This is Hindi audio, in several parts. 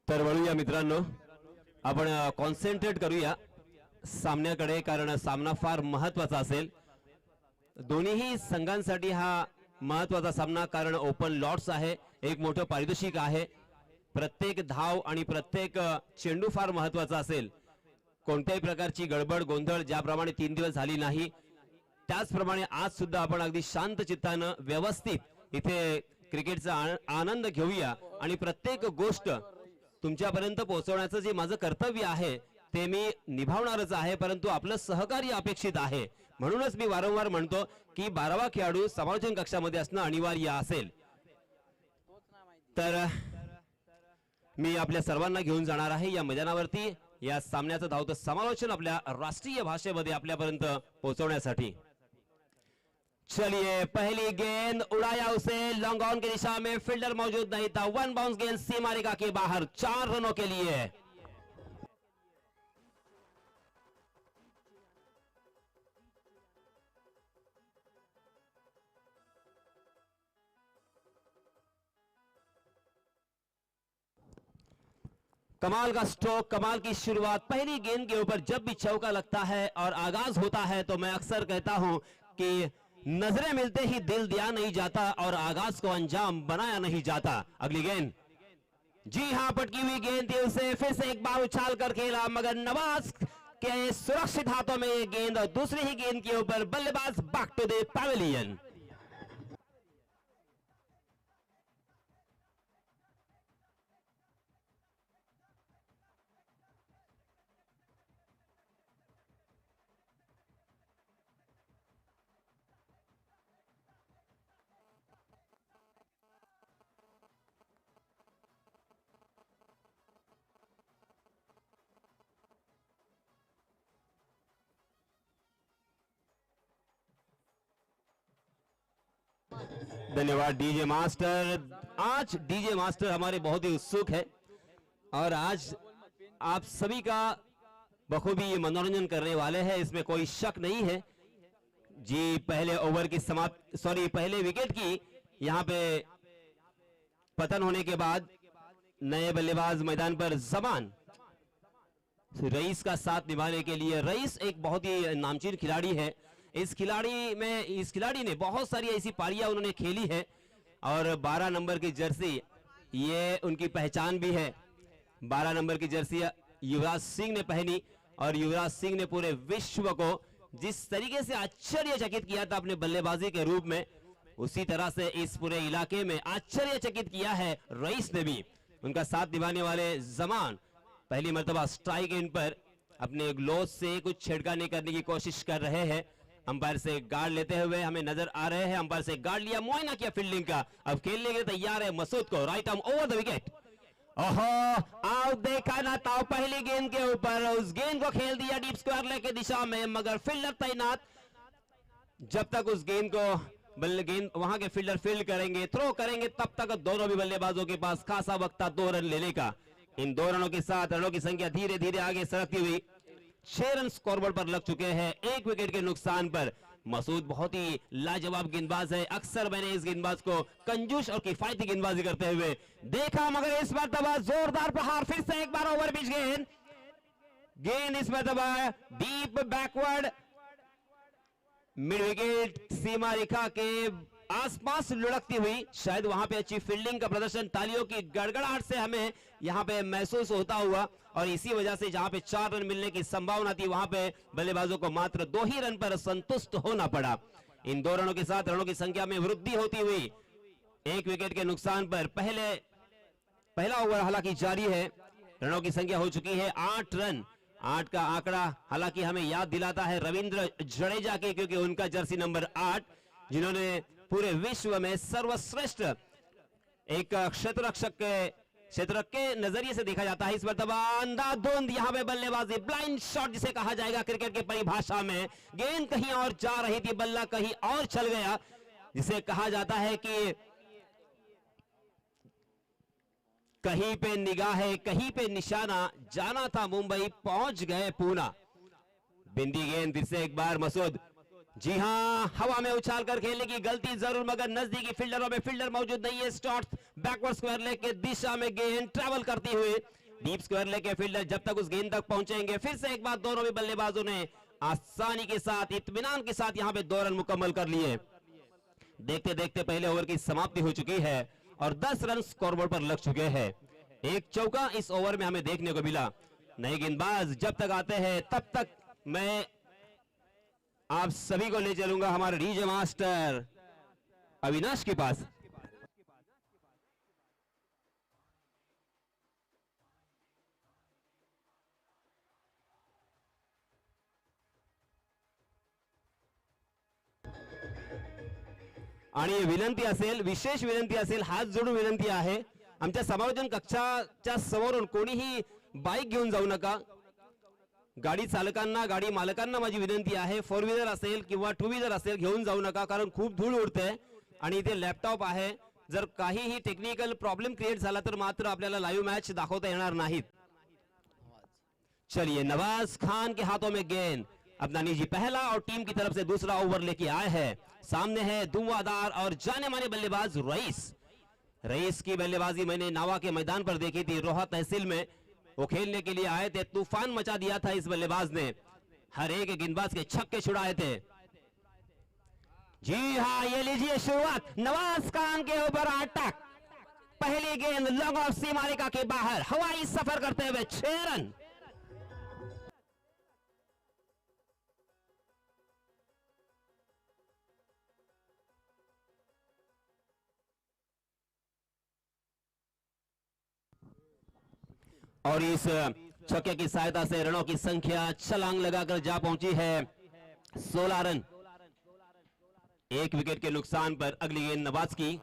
तर वळूया मित्रांनो, आपण कॉन्सन्ट्रेट करूया सामन्याकडे, कारण सामना फार महत्वाचा असेल दोन्ही संघांसाठी. हा महत्वाचा सामना कारण ओपन लॉट्स आहे, एक मोठं पारितोषिक आहे, प्रत्येक धाव आणि प्रत्येक चेंडू फार महत्वाचा असेल. कोणत्याही प्रकारची गडबड गोंधळ ज्याप्रमाणे 3 दिवस झाली नाही, त्याचप्रमाणे आज सुद्धा आपण अगदी शांत चित्तानं व्यवस्थित इथे क्रिकेटचा आनंद घेऊया आणि प्रत्येक गोष्ट तुमच्यापर्यंत पोहोचवण्याचं जे माझं कर्तव्य आहे ते मी निभावणारच आहे, परंतु आपलं सहकार्य अपेक्षित आहे. म्हणूनच मी वारंवार म्हणतो की 12वा खेळाडू समालोचन कक्षामध्ये असणं अनिवार्य असेल. तर मी आपल्या सर्वांना घेऊन जाणार आहे या मैदानावरती या सामन्याचं धावतं समालोचन आपल्या राष्ट्रीय भाषेमध्ये आपल्यापर्यंत पोहोचवण्यासाठी. चलिए, पहली गेंद उड़ाया उसे लॉन्ग ऑन की दिशा में, फील्डर मौजूद नहीं था, 1 बाउंस गेंद सीमा रेखा के बाहर, 4 रनों के लिए. कमाल का स्ट्रोक, कमाल की शुरुआत. पहली गेंद के ऊपर जब भी चौका लगता है और आगाज होता है तो मैं अक्सर कहता हूं कि नजरें मिलते ही दिल दिया नहीं जाता और आगाज को अंजाम बनाया नहीं जाता. अगली गेंद, जी हां, पटकी हुई गेंद थी, उसे फिर से एक बार उछाल कर खेला, मगर नवाज के सुरक्षित हाथों में ये गेंद और दूसरी ही गेंद के ऊपर बल्लेबाज बैक टू द पैवेलियन. धन्यवाद डीजे मास्टर. आज डीजे मास्टर हमारे बहुत ही उत्सुक है और आज आप सभी का बखूबी मनोरंजन करने वाले हैं, इसमें कोई शक नहीं है जी. पहले ओवर की पहले विकेट की यहां पे पतन होने के बाद नए बल्लेबाज मैदान पर जमान रईस का साथ निभाने के लिए. रईस एक बहुत ही नामचीन खिलाड़ी है. इस खिलाड़ी ने बहुत सारी ऐसी पारियां उन्होंने खेली है और 12 नंबर की जर्सी ये उनकी पहचान भी है. 12 नंबर की जर्सी युवराज सिंह ने पहनी और युवराज सिंह ने पूरे विश्व को जिस तरीके से आश्चर्यचकित किया था अपने बल्लेबाजी के रूप में, उसी तरह से इस पूरे इलाके में आश्चर्यचकित किया है रईस ने भी. उनका साथ निभाने वाले जमान पहली मर्तबा स्ट्राइक एंड पर अपने ग्लोव से कुछ छिड़काने करने की कोशिश कर रहे हैं. अंपायर से गार्ड लेते हुए हमें नजर आ रहे हैं. अंपायर से गार्ड लिया, मुआयना किया फील्डिंग का, अब खेलने के लिए तैयार है मसूद को. Right arm over the wicket. ओहो, आउट देखा ना था पहली गेंद के ऊपर, उस गेंद को खेल दिया डीप स्क्वायर लेग की दिशा में, मगर फील्डर तैनात. जब तक उस गेंद को वहां के फील्डर फील्ड करेंगे, थ्रो करेंगे, तब तक दोनों भी बल्लेबाजों के पास खासा वक्त था 2 रन लेने का. इन 2 रनों के साथ रनों की संख्या धीरे धीरे आगे सरकती हुई 6 रन स्कोरबोर्ड पर लग चुके हैं 1 विकेट के नुकसान पर. मसूद बहुत ही लाजवाब गेंदबाज है. अक्सर मैंने इस गेंदबाज को कंजूस और किफायती गेंदबाजी करते हुए देखा, मगर इस मर्तबा जोरदार प्रहार. फिर से एक बार ओवर पिच गेंद इस मर्तबा डीप बैकवर्ड मिड विकेट सीमा रेखा के आसपास लुढ़कती हुई. शायद वहां पे अच्छी फील्डिंग का प्रदर्शन, तालियों की गड़गड़ाहट से हमें यहां पे महसूस होता हुआ, और इसी वजह से जहां पे 4 रन मिलने की संभावना थी वहां पे बल्लेबाजों को मात्र 2 ही रन पर संतुष्ट होना पड़ा. इन 2 रनों के साथ रनों की संख्या में वृद्धि होती हुई 1 विकेट के नुकसान पर पहला ओवर हालांकि जारी है. रनों की संख्या हो चुकी है 8 रन. 8 का आंकड़ा हालांकि हमें याद दिलाता है रविंद्र जडेजा के, क्योंकि उनका जर्सी नंबर 8, जिन्होंने पूरे विश्व में सर्वश्रेष्ठ एक क्षेत्ररक्षक के नजरिए से देखा जाता है. इस मर्तबा अंधाधुंध यहां पे बल्लेबाजी, ब्लाइंड शॉट जिसे कहा जाएगा क्रिकेट की परिभाषा में. गेंद कहीं और जा रही थी, बल्ला कहीं और चल गया, जिसे कहा जाता है कि कहीं पे निगाहें कहीं पे निशाना, जाना था मुंबई पहुंच गए पूना. बिंदी गेंद फिर से एक बार मसूद, जी हां, हवा में उछाल कर खेलने की गलती जरूर, मगर नजदीकी फील्डरों में फील्डर मौजूद नहीं है. स्टॉट बैकवर्ड स्क्वायर लेग के दिशा में गेंद ट्रैवल करती हुई डीप स्क्वायर लेके फील्डर जब तक उस गेंद तक पहुंचेंगे। फिर से एक बार दोनों भी बल्लेबाजों ने आसानी के साथ, इत्मीनान के साथ यहां पे 2 रन मुकम्मल कर लिए। देखते देखते पहले ओवर की समाप्ति हो चुकी है और 10 रन स्कोरबोर्ड पर लग चुके हैं। एक चौका इस ओवर में हमें देखने को मिला। नए गेंदबाज जब तक आते हैं तब तक मैं आप सभी को ले चलूंगा हमारे डीजे मास्टर अविनाश के पास। आणि विनंती असेल, विशेष विनंती असेल, हात जोडून विनंती आहे, आमच्या समायोजन कक्षाच्या समोरून कोणीही बाईक घेऊन जाऊ नका। गाडी चालकांना, गाडी मालकांना माझी विनंती आहे, 4 व्हीलर असेल किंवा 2 व्हीलर असेल घेऊन जाऊ नका, कारण खूप धूळ उडते आणि इथे लॅपटॉप आहे। जर काहीही टेक्निकल प्रॉब्लेम क्रिएट झाला तर मात्र आपल्याला लाईव्ह मैच दाखवता येणार नाहीत। चलिए, नवाज खान के हाथों में गेंद, अपना निजी पहला और टीम की तरफ से दूसरा ओवर लेके आए हैं। सामने है धुआंधार और जाने माने बल्लेबाज रईस। रईस की बल्लेबाजी मैंने नावा के मैदान पर देखी थी, रोहा तहसील में वो खेलने के लिए आए थे। तूफान मचा दिया था इस बल्लेबाज ने, हर एक गेंदबाज के छक्के छुड़ाए थे। जी हाँ, ये लीजिए शुरुआत, नवाज खान के ऊपर अटैक, पहली गेंद लॉन्ग ऑफ सीमा रेखा के बाहर, हवाई सफर करते हुए 6 रन। और इस छक्के की सहायता से रनों की संख्या छलांग लगाकर जा पहुंची है 16 रन। 1 विकेट के नुकसान पर अगली गेंद नवाज की,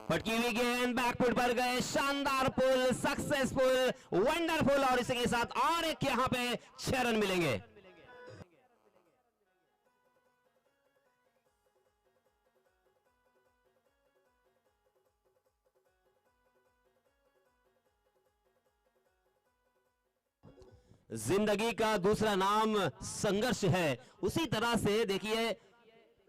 फटकी हुई गेंद बैकफुट पर गए, शानदार पुल, सक्सेसफुल, वंडरफुल, और इसी के साथ और एक यहां पे 6 रन मिलेंगे। जिंदगी का दूसरा नाम संघर्ष है, उसी तरह से देखिए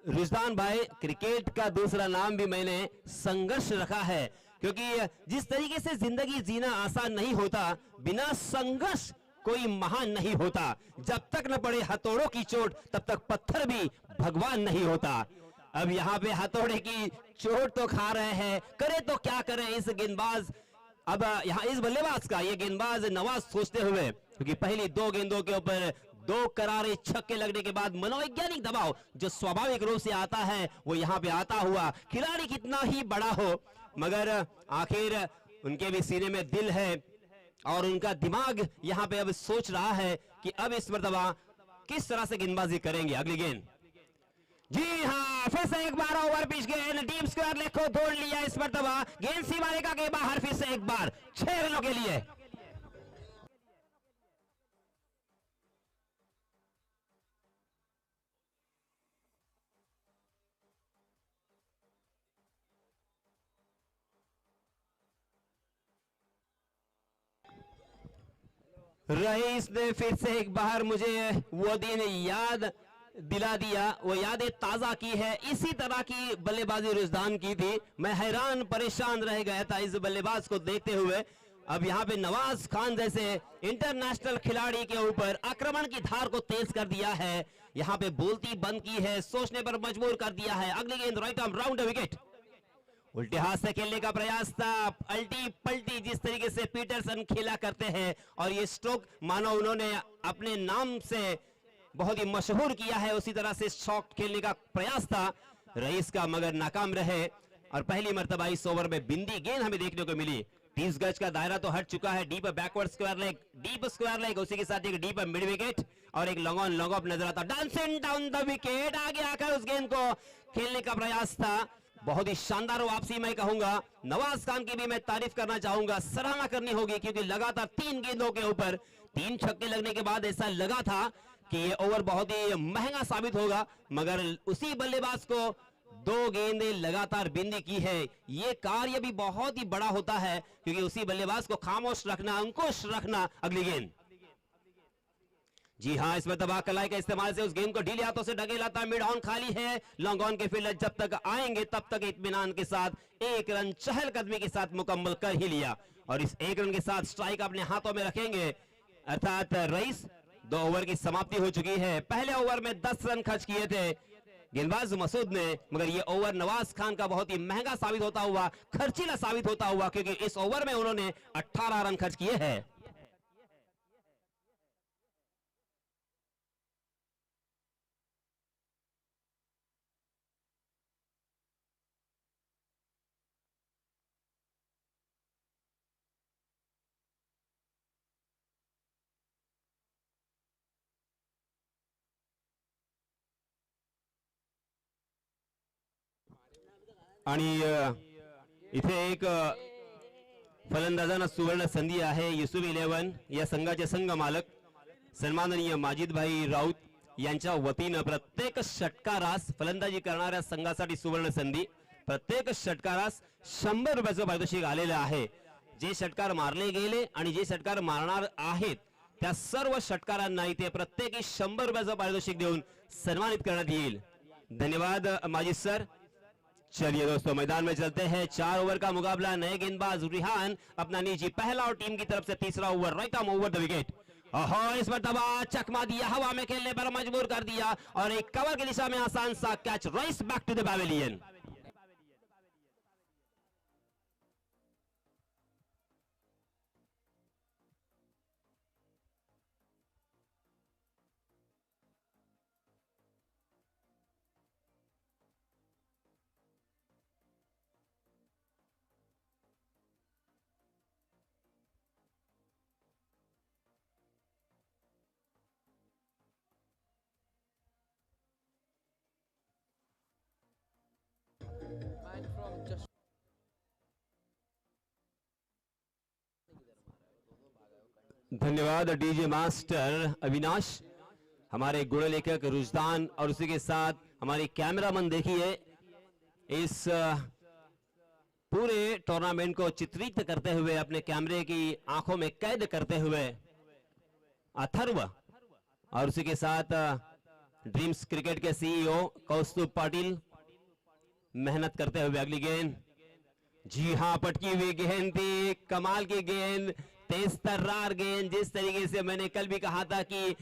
रुजदान भाई, क्रिकेट का दूसरा नाम भी मैंने संघर्ष रखा है, क्योंकि जिस तरीके से जिंदगी जीना आसान नहीं होता, बिना संघर्ष कोई महान नहीं होता। जब तक न पड़े हथौड़ों की चोट तब तक पत्थर भी भगवान नहीं होता। अब यहाँ पे हथौड़े की चोट तो खा रहे हैं, करे तो क्या करें इस गेंदबाज, अब यहाँ इस बल्लेबाज का, ये गेंदबाज नवाज सोचते हुए, क्योंकि पहली 2 गेंदों के ऊपर 2 करारे छक्के लगने के बाद मनोवैज्ञानिक दबाव जो स्वाभाविक रूप से आता है वो यहाँ पे आता हुआ, खिलाड़ी कितना ही बड़ा हो मगर आखिर उनके भी सीने में दिल है और उनका दिमाग यहाँ पे अब सोच रहा है कि अब इस मर्तबा किस तरह से गेंदबाजी करेंगे। अगली गेंद, जी हाँ, फिर से एक बार ओवर पिच गेंद, डीप स्क्वायर लेग को तोड़ लिया इस मर्तबा, गेंद सीमा रेखा के बाहर, फिर से एक बार 6 रनों के लिए। रईस ने फिर से एक बार मुझे वो दिन याद दिला दिया, वो यादें ताजा की है। इसी तरह की बल्लेबाजी रुजदान की थी, मैं हैरान परेशान रह गया था इस बल्लेबाज को देखते हुए। अब यहाँ पे नवाज खान जैसे इंटरनेशनल खिलाड़ी के ऊपर आक्रमण की धार को तेज कर दिया है, यहाँ पे बोलती बंद की है, सोचने पर मजबूर कर दिया है। अगली गेंद राइट आर्म राउंड विकेट, उल्टे हाथ से खेलने का प्रयास था, अल्टी पल्टी जिस तरीके से पीटरसन खेला करते हैं, और ये स्ट्रोक मानो उन्होंने अपने नाम से बहुत ही मशहूर किया है, उसी तरह से शॉट खेलने का प्रयास था रईस का, मगर नाकाम रहे। और पहली मर्तबा इस ओवर में बिंदी गेंद हमें देखने को मिली। 30 गज का दायरा तो हट चुका है, deep backward square leg, deep square leg, उसी के साथ एक डीप मिड विकेट और एक लॉन्ग ऑन लॉन्ग ऑफ नजर आता, डांसिंग डाउन द विकेट, आगे आकर उस गेंद को खेलने का प्रयास था। बहुत ही शानदार वापसी मैं कहूंगा, नवाज खान की भी मैं तारीफ करना चाहूंगा, सराहना करनी होगी, क्योंकि लगातार 3 गेंदों के ऊपर 3 छक्के लगने के बाद ऐसा लगा था कि ये ओवर बहुत ही महंगा साबित होगा, मगर उसी बल्लेबाज को 2 गेंदें लगातार बिंदी की है। ये कार्य भी बहुत ही बड़ा होता है, क्योंकि उसी बल्लेबाज को खामोश रखना, अंकुश रखना। अगली गेंद, जी हाँ, इस मरतबा कलाई के इस्तेमाल से उस गेंद को ढीले हाथों से ढकेलाता है। मिड ऑन खाली है, लॉन्ग ऑन के फील्डर जब तक आएंगे तब तक इत्मीनान के साथ एक रन चहलकदमी के साथ मुकम्मल कर ही लिया और इस एक रन के साथ स्ट्राइक अपने हाथों में रखेंगे अर्थात रईस। 2 ओवर की समाप्ति हो चुकी है। पहले ओवर में 10 रन खर्च किए थे गेंदबाज मसूद ने, मगर ये ओवर नवाज खान का बहुत ही महंगा साबित होता हुआ, खर्चीला साबित होता हुआ, क्योंकि इस ओवर में उन्होंने 18 रन खर्च किए हैं। आणि इथे एक फलंदाजांना सुवर्ण संधी आहे। युसुफ 11 या संघाचे संघ मालक सन्माननीय माजिदभाई राऊत यांच्या वतीनं प्रत्येक षटकारास फलंदाजी करणाऱ्या संघासाठी सुवर्ण संधी, प्रत्येक षटकारास 100 रुपयाचं पारितोषिक आलेलं आहे। जे षटकार मारले गेले आणि जे षटकार मारणार आहेत त्या सर्व षटकारांना इथे प्रत्येकी 100 रुपयाचं पारितोषिक देऊन सन्मानित करण्यात येईल। धन्यवाद माजिद सर। चलिए दोस्तों, मैदान में चलते हैं। 4 ओवर का मुकाबला। नए गेंदबाज रिहान अपना निजी पहला और टीम की तरफ से तीसरा over, right arm over the wicket. इस मरतबा चकमा दिया, हवा में खेलने पर मजबूर कर दिया और एक कवर की दिशा में आसान सा catch, Rice back to the pavilion. धन्यवाद डीजे मास्टर अविनाश, हमारे गुण लेखक रुजदान और उसी के साथ हमारे कैमरामैन। देखिए इस पूरे टूर्नामेंट को चित्रित करते हुए, अपने कैमरे की आंखों में कैद करते हुए अथर्व और उसी के साथ ड्रीम्स क्रिकेट के सीईओ कौस्तुभ पाटिल मेहनत करते हुए। अगली गेंद, जी हां, पटकी हुई गेंद थी, कमाल की गेंद, तेज तर्रार गेंद। जिस तरीके से मैंने कल भी कहा था कि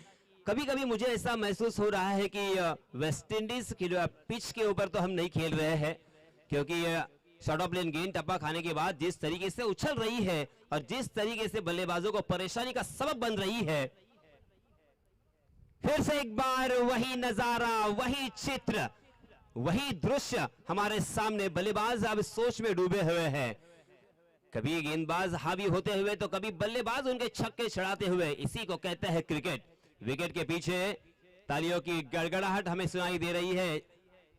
कभी कभी मुझे ऐसा महसूस हो रहा है कि वेस्ट इंडीज की पिच के ऊपर तो हम नहीं खेल रहे हैं, क्योंकि शॉर्ट ऑफ लेन गेंद टप्पा खाने के बाद जिस तरीके से उछल रही है और जिस तरीके से बल्लेबाजों को परेशानी का सबब बन रही है। फिर से एक बार वही नजारा, वही चित्र, वही दृश्य हमारे सामने। बल्लेबाज अब सोच में डूबे हुए हैं, कभी गेंदबाज हावी होते हुए तो कभी बल्लेबाज उनके छक्के छड़ाते हुए। इसी को कहते हैं क्रिकेट। विकेट के पीछे तालियों की गड़गड़ाहट हमें सुनाई दे रही है।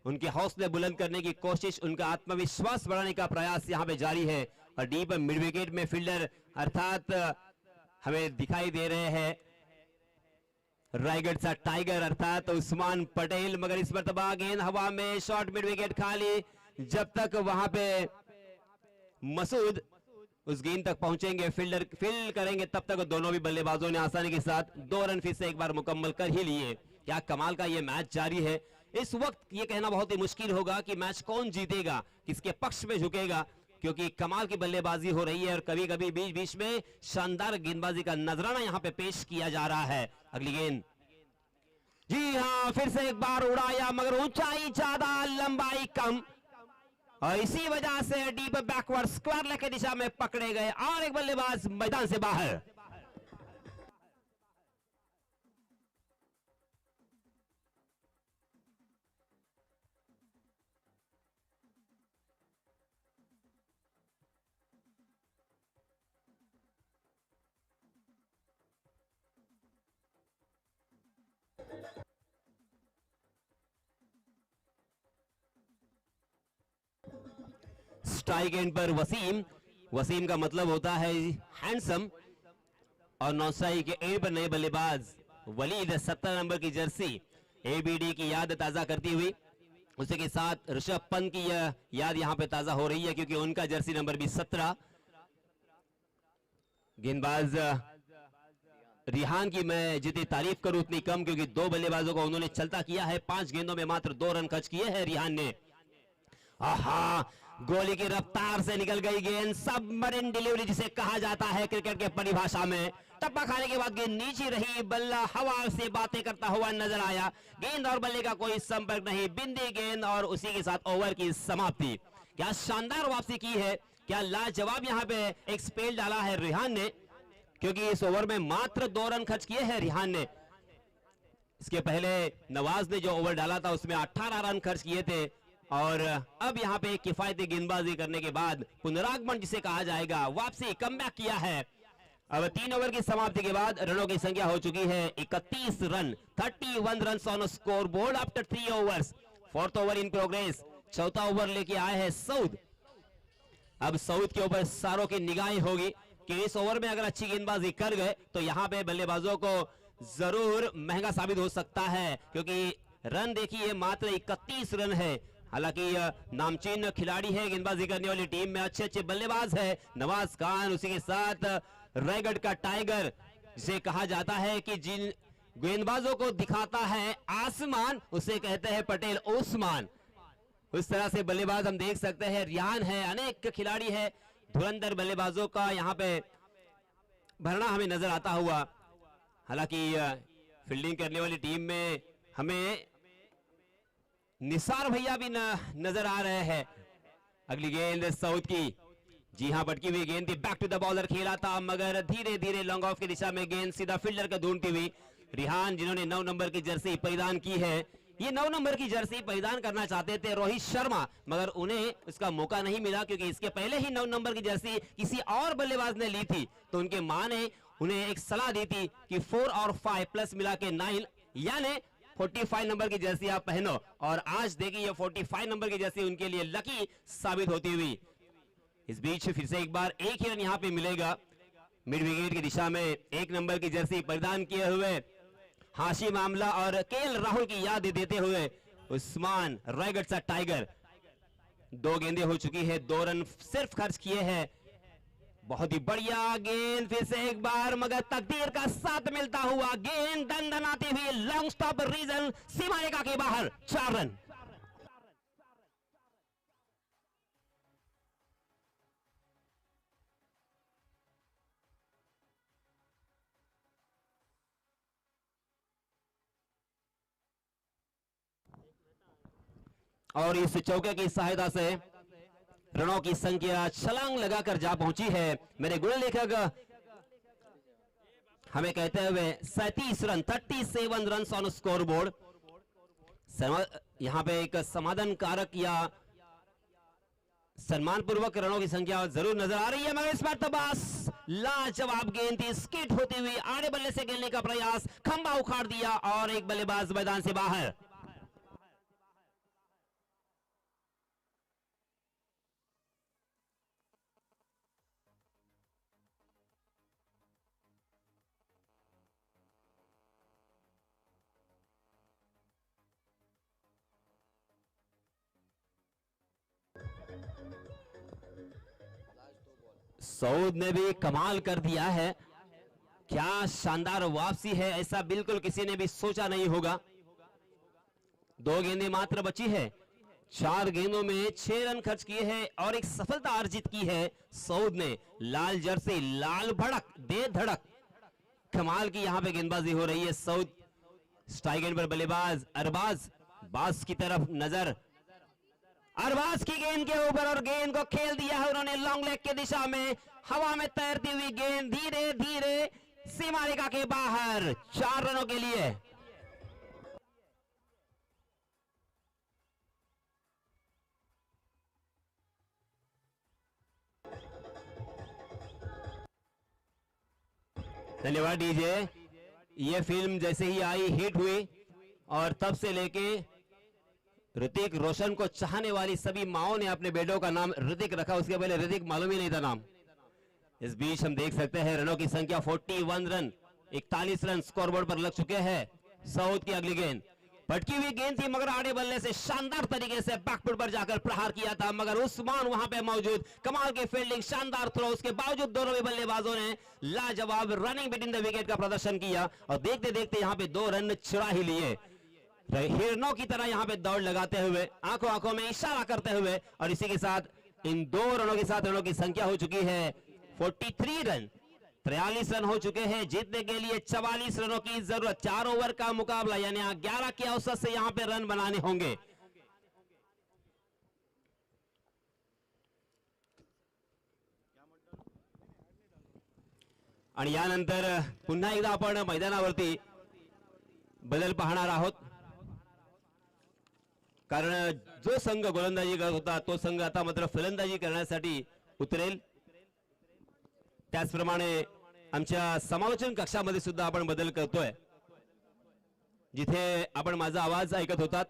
उनके हौसले बुलंद करने की कोशिश, उनका आत्मविश्वास बढ़ाने का प्रयास यहां पे जारी है। और डीप मिड विकेट में फील्डर अर्थात हमें दिखाई दे रहे हैं रायगढ़ सा टाइगर अर्थात उस्मान पटेल, मगर इस मरतबा गेंद हवा में, शॉर्ट मिड विकेट खाली। जब तक वहां पे मसूद उस गेंद तक पहुंचेंगे, फील्ड करेंगे, तब तक दोनों भी बल्लेबाजों ने आसानी के साथ 2 रन फिर से एक बार मुकम्मल कर ही लिए। क्या कमाल का ये मैच जारी है। इस वक्त ये कहना बहुत ही मुश्किल होगा कि मैच कौन जीतेगा, किसके पक्ष में झुकेगा, क्योंकि कमाल की बल्लेबाजी हो रही है और कभी कभी बीच बीच में शानदार गेंदबाजी का नजराना यहां पे पेश किया जा रहा है। अगली गेंद, जी हां, फिर से एक बार उड़ाया, मगर ऊंचाई ज्यादा, लंबाई कम, और इसी वजह से डीप बैकवर्ड स्क्वायर लेग की दिशा में पकड़े गए और एक बल्लेबाज मैदान से बाहर। स्ट्राइक एंड पर वसीम, वसीम का मतलब होता है हैंडसम, और नौसाई के एंड पर नए बल्लेबाज वलीद 17 नंबर की जर्सी एबीडी की याद ताजा करती हुई, उसी के साथ ऋषभ पंत की यह याद यहां पे ताजा हो रही है क्योंकि उनका जर्सी नंबर भी 17। गेंदबाज रिहान की मैं जितनी तारीफ करूं उतनी कम, क्योंकि 2 बल्लेबाजों को उन्होंने चलता किया है। 5 गेंदों में मात्र 2 रन खर्च किए हैं रिहान ने। आहा, गोली की रफ्तार से निकल गई गेंद, सबमरीन डिलीवरी जिसे कहा जाता है क्रिकेट के परिभाषा में। टप्पा खाने के बाद गेंद नीचे रही, बल्ला हवा से बातें करता हुआ नजर आया। गेंद और बल्ले का कोई संपर्क नहीं, बिंदी गेंद और उसी के साथ ओवर की समाप्ति। क्या शानदार वापसी की है, क्या लाजवाब यहाँ पे एक स्पेल डाला है रिहान ने, क्योंकि इस ओवर में मात्र 2 रन खर्च किए हैं रिहान ने। इसके पहले नवाज ने जो ओवर डाला था उसमें 18 रन खर्च किए थे, और अब यहाँ पे किफायती गेंदबाजी करने के बाद पुनरागमन जिसे कहा जाएगा, वापसी कमबैक किया है। अब 3 ओवर की समाप्ति के बाद रनों की संख्या हो चुकी है 31 run, 31 run on scoreboard after 3 overs. 4th over in progress, 4था ओवर लेके आए हैं सऊद। अब सऊद के ऊपर सारों की निगाहें होगी कि इस ओवर में अगर अच्छी गेंदबाजी कर गए तो यहाँ पे बल्लेबाजों को जरूर महंगा साबित हो सकता है, क्योंकि रन देखिए मात्र 31 रन है। हालांकि नामचीन खिलाड़ी है गेंदबाजी करने वाली टीम में, अच्छे अच्छे बल्लेबाज है नवाज खान, उसी के साथ रायगढ़ का टाइगर जिसे कहा जाता है कि जिन गेंदबाजों को दिखाता है आसमान उसे कहते हैं पटेल ओस्मान। उस तरह से बल्लेबाज हम देख सकते हैं, रियान है, अनेक खिलाड़ी है, धुरंधर बल्लेबाजों का यहाँ पे भरना हमें नजर आता हुआ। हालांकि फील्डिंग करने वाली टीम में हमें निसार भैया भी नजर आ रहे हैं। अगली गेंद साउथ की, जी हां, पटकी हुई गेंद थी, बैक टू द बॉलर खेला था, मगर धीरे धीरे लॉन्ग ऑफ की दिशा में गेंद सीधा फील्डर को ढूंढती हुई। रिहान जिन्होंने 9 नंबर की जर्सी परिधान की है, ये 9 नंबर की जर्सी परिधान करना चाहते थे रोहित शर्मा, मगर उन्हें उसका मौका नहीं मिला, क्योंकि इसके पहले ही 9 नंबर की जर्सी किसी और बल्लेबाज ने ली थी। तो उनके मां ने उन्हें एक सलाह दी थी कि 4 और 5 प्लस मिला के 9 यानी 45 नंबर की जर्सी आप पहनो, और आज देखिए 45 नंबर की जर्सी उनके लिए लकी साबित होती हुई। इस बीच फिर से एक बार एक ही रन यहाँ पे मिलेगा। मिड विकेट की दिशा में 1 नंबर की जर्सी परिधान किए हुए हाशिम आमला और केएल राहुल की याद देते हुए उस्मान रायगढ़ सा टाइगर। 2 गेंदें हो चुकी है, 2 रन सिर्फ खर्च किए हैं। बहुत ही बढ़िया गेंद फिर से एक बार, मगर तकदीर का साथ मिलता हुआ गेंद दंदनाती हुई लॉन्ग स्टॉप रीजन सीमा रेखा के बाहर, 4 रन। और इस चौके की सहायता से रनों की संख्या छलांग लगाकर जा पहुंची है। मेरे गुण लेखक हमें कहते हुए 37 run, 37 run on score board. यहां पे एक समाधान कारक या सम्मान पूर्वक रनों की संख्या जरूर नजर आ रही है, मगर इस बार तो बस लाजवाब गेंद थी, स्किट होती हुई आड़े बल्ले से खेलने का प्रयास, खंबा उखाड़ दिया और एक बल्लेबाज मैदान से बाहर। सऊद ने भी कमाल कर दिया है, क्या शानदार वापसी है, ऐसा बिल्कुल किसी ने भी सोचा नहीं होगा। 2 गेंदें मात्र बची है, 4 गेंदों में 6 रन खर्च किए हैं और एक सफलता अर्जित की है सऊद ने। लाल जर्सी, लाल भड़क, दे धड़क, कमाल की यहां पे गेंदबाजी हो रही है। सऊद स्ट्राइक एंड पर बल्लेबाज अरबाज, बाज की तरफ नजर, अरबाज की गेंद के ऊपर और गेंद को खेल दिया है उन्होंने लॉन्ग लेग की दिशा में। हवा में तैरती हुई गेंद धीरे धीरे सीमा रेखा के बाहर, 4 रनों के लिए। धन्यवाद डीजे। ये फिल्म जैसे ही आई हिट हुई और तब से लेके ऋतिक रोशन को चाहने वाली सभी माओं ने अपने बेटों का नाम ऋतिक रखा, उसके पहले ऋतिक मालूम ही नहीं था नाम। इस बीच हम देख सकते हैं रनों की संख्या 41 रन, 41 रन स्कोरबोर्ड पर लग चुके हैं। साउथ की अगली गेंद पटकी हुई गेंद थी मगर आड़े बल्ले से शानदार तरीके से बैकफुट पर जाकर प्रहार किया था, मगर उस्मान वहां पे मौजूद, कमाल के फील्डिंग, शानदार थ्रो, उसके बावजूद दोनों भी बल्लेबाजों ने लाजवाब रनिंग बिटवीन द विकेट का प्रदर्शन किया और देखते देखते यहां पे 2 रन चुरा ही लिए। हिरनों की तरह यहां पे दौड़ लगाते हुए, आंखों आंखों में इशारा करते हुए, और इसी के साथ इन 2 रनों के साथ रनों की संख्या हो चुकी है 43 रन। 43 रन हो चुके हैं। जीतने के लिए 44 रनों की जरूरत, 4 ओवर का मुकाबला, यानी 11 के औसत से यहां पे रन बनाने होंगे। आणि यानंतर पुन्हा एकदा आपण मैदानावरती बदल पाहणार आहोत, कारण जो संघ गोलंदाजी करत होता तो संघ आता मात्र फलंदाजी करण्यासाठी उतरेल। त्याचप्रमाणे आमच्या समालोचन कक्षामध्ये सुद्धा आपण बदल करतोय, जिथे आपण माझा आवाज ऐकत होतात।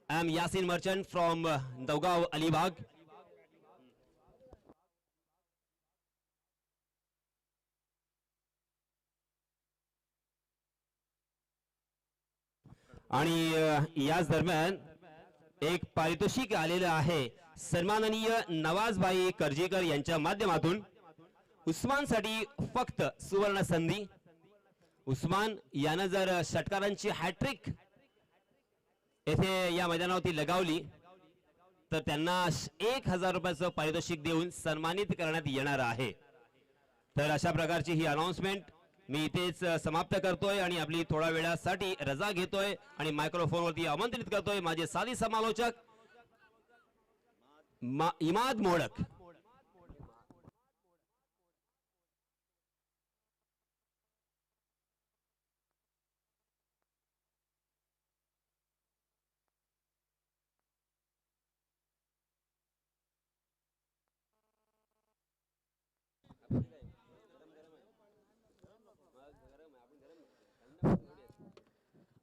I am Yasin Merchant from Daugaon Alibag. आणि याच दरम्यान एक पारितोषिक आलेलं आहे सन्माननीय नवाजभाई करजेकर यांच्या माध्यमातून। उस्मानसाठी फक्त सुवर्ण संधी। उस्मान यानं जर षटकारांची हॅट्रिक येथे या मैदानावरती लगावली तर त्यांना 1000 रुपयाचं पारितोषिक देऊन सन्मानित करण्यात येणार आहे। तर अशा प्रकारची ही अनाउन्समेंट मी इथेच समाप्त करतोय आणि आपली थोडा वेळासाठी रजा घेतोय आणि मायक्रोफोनवरती आमंत्रित करतोय माझे साथी समालोचक इमाद मोडक।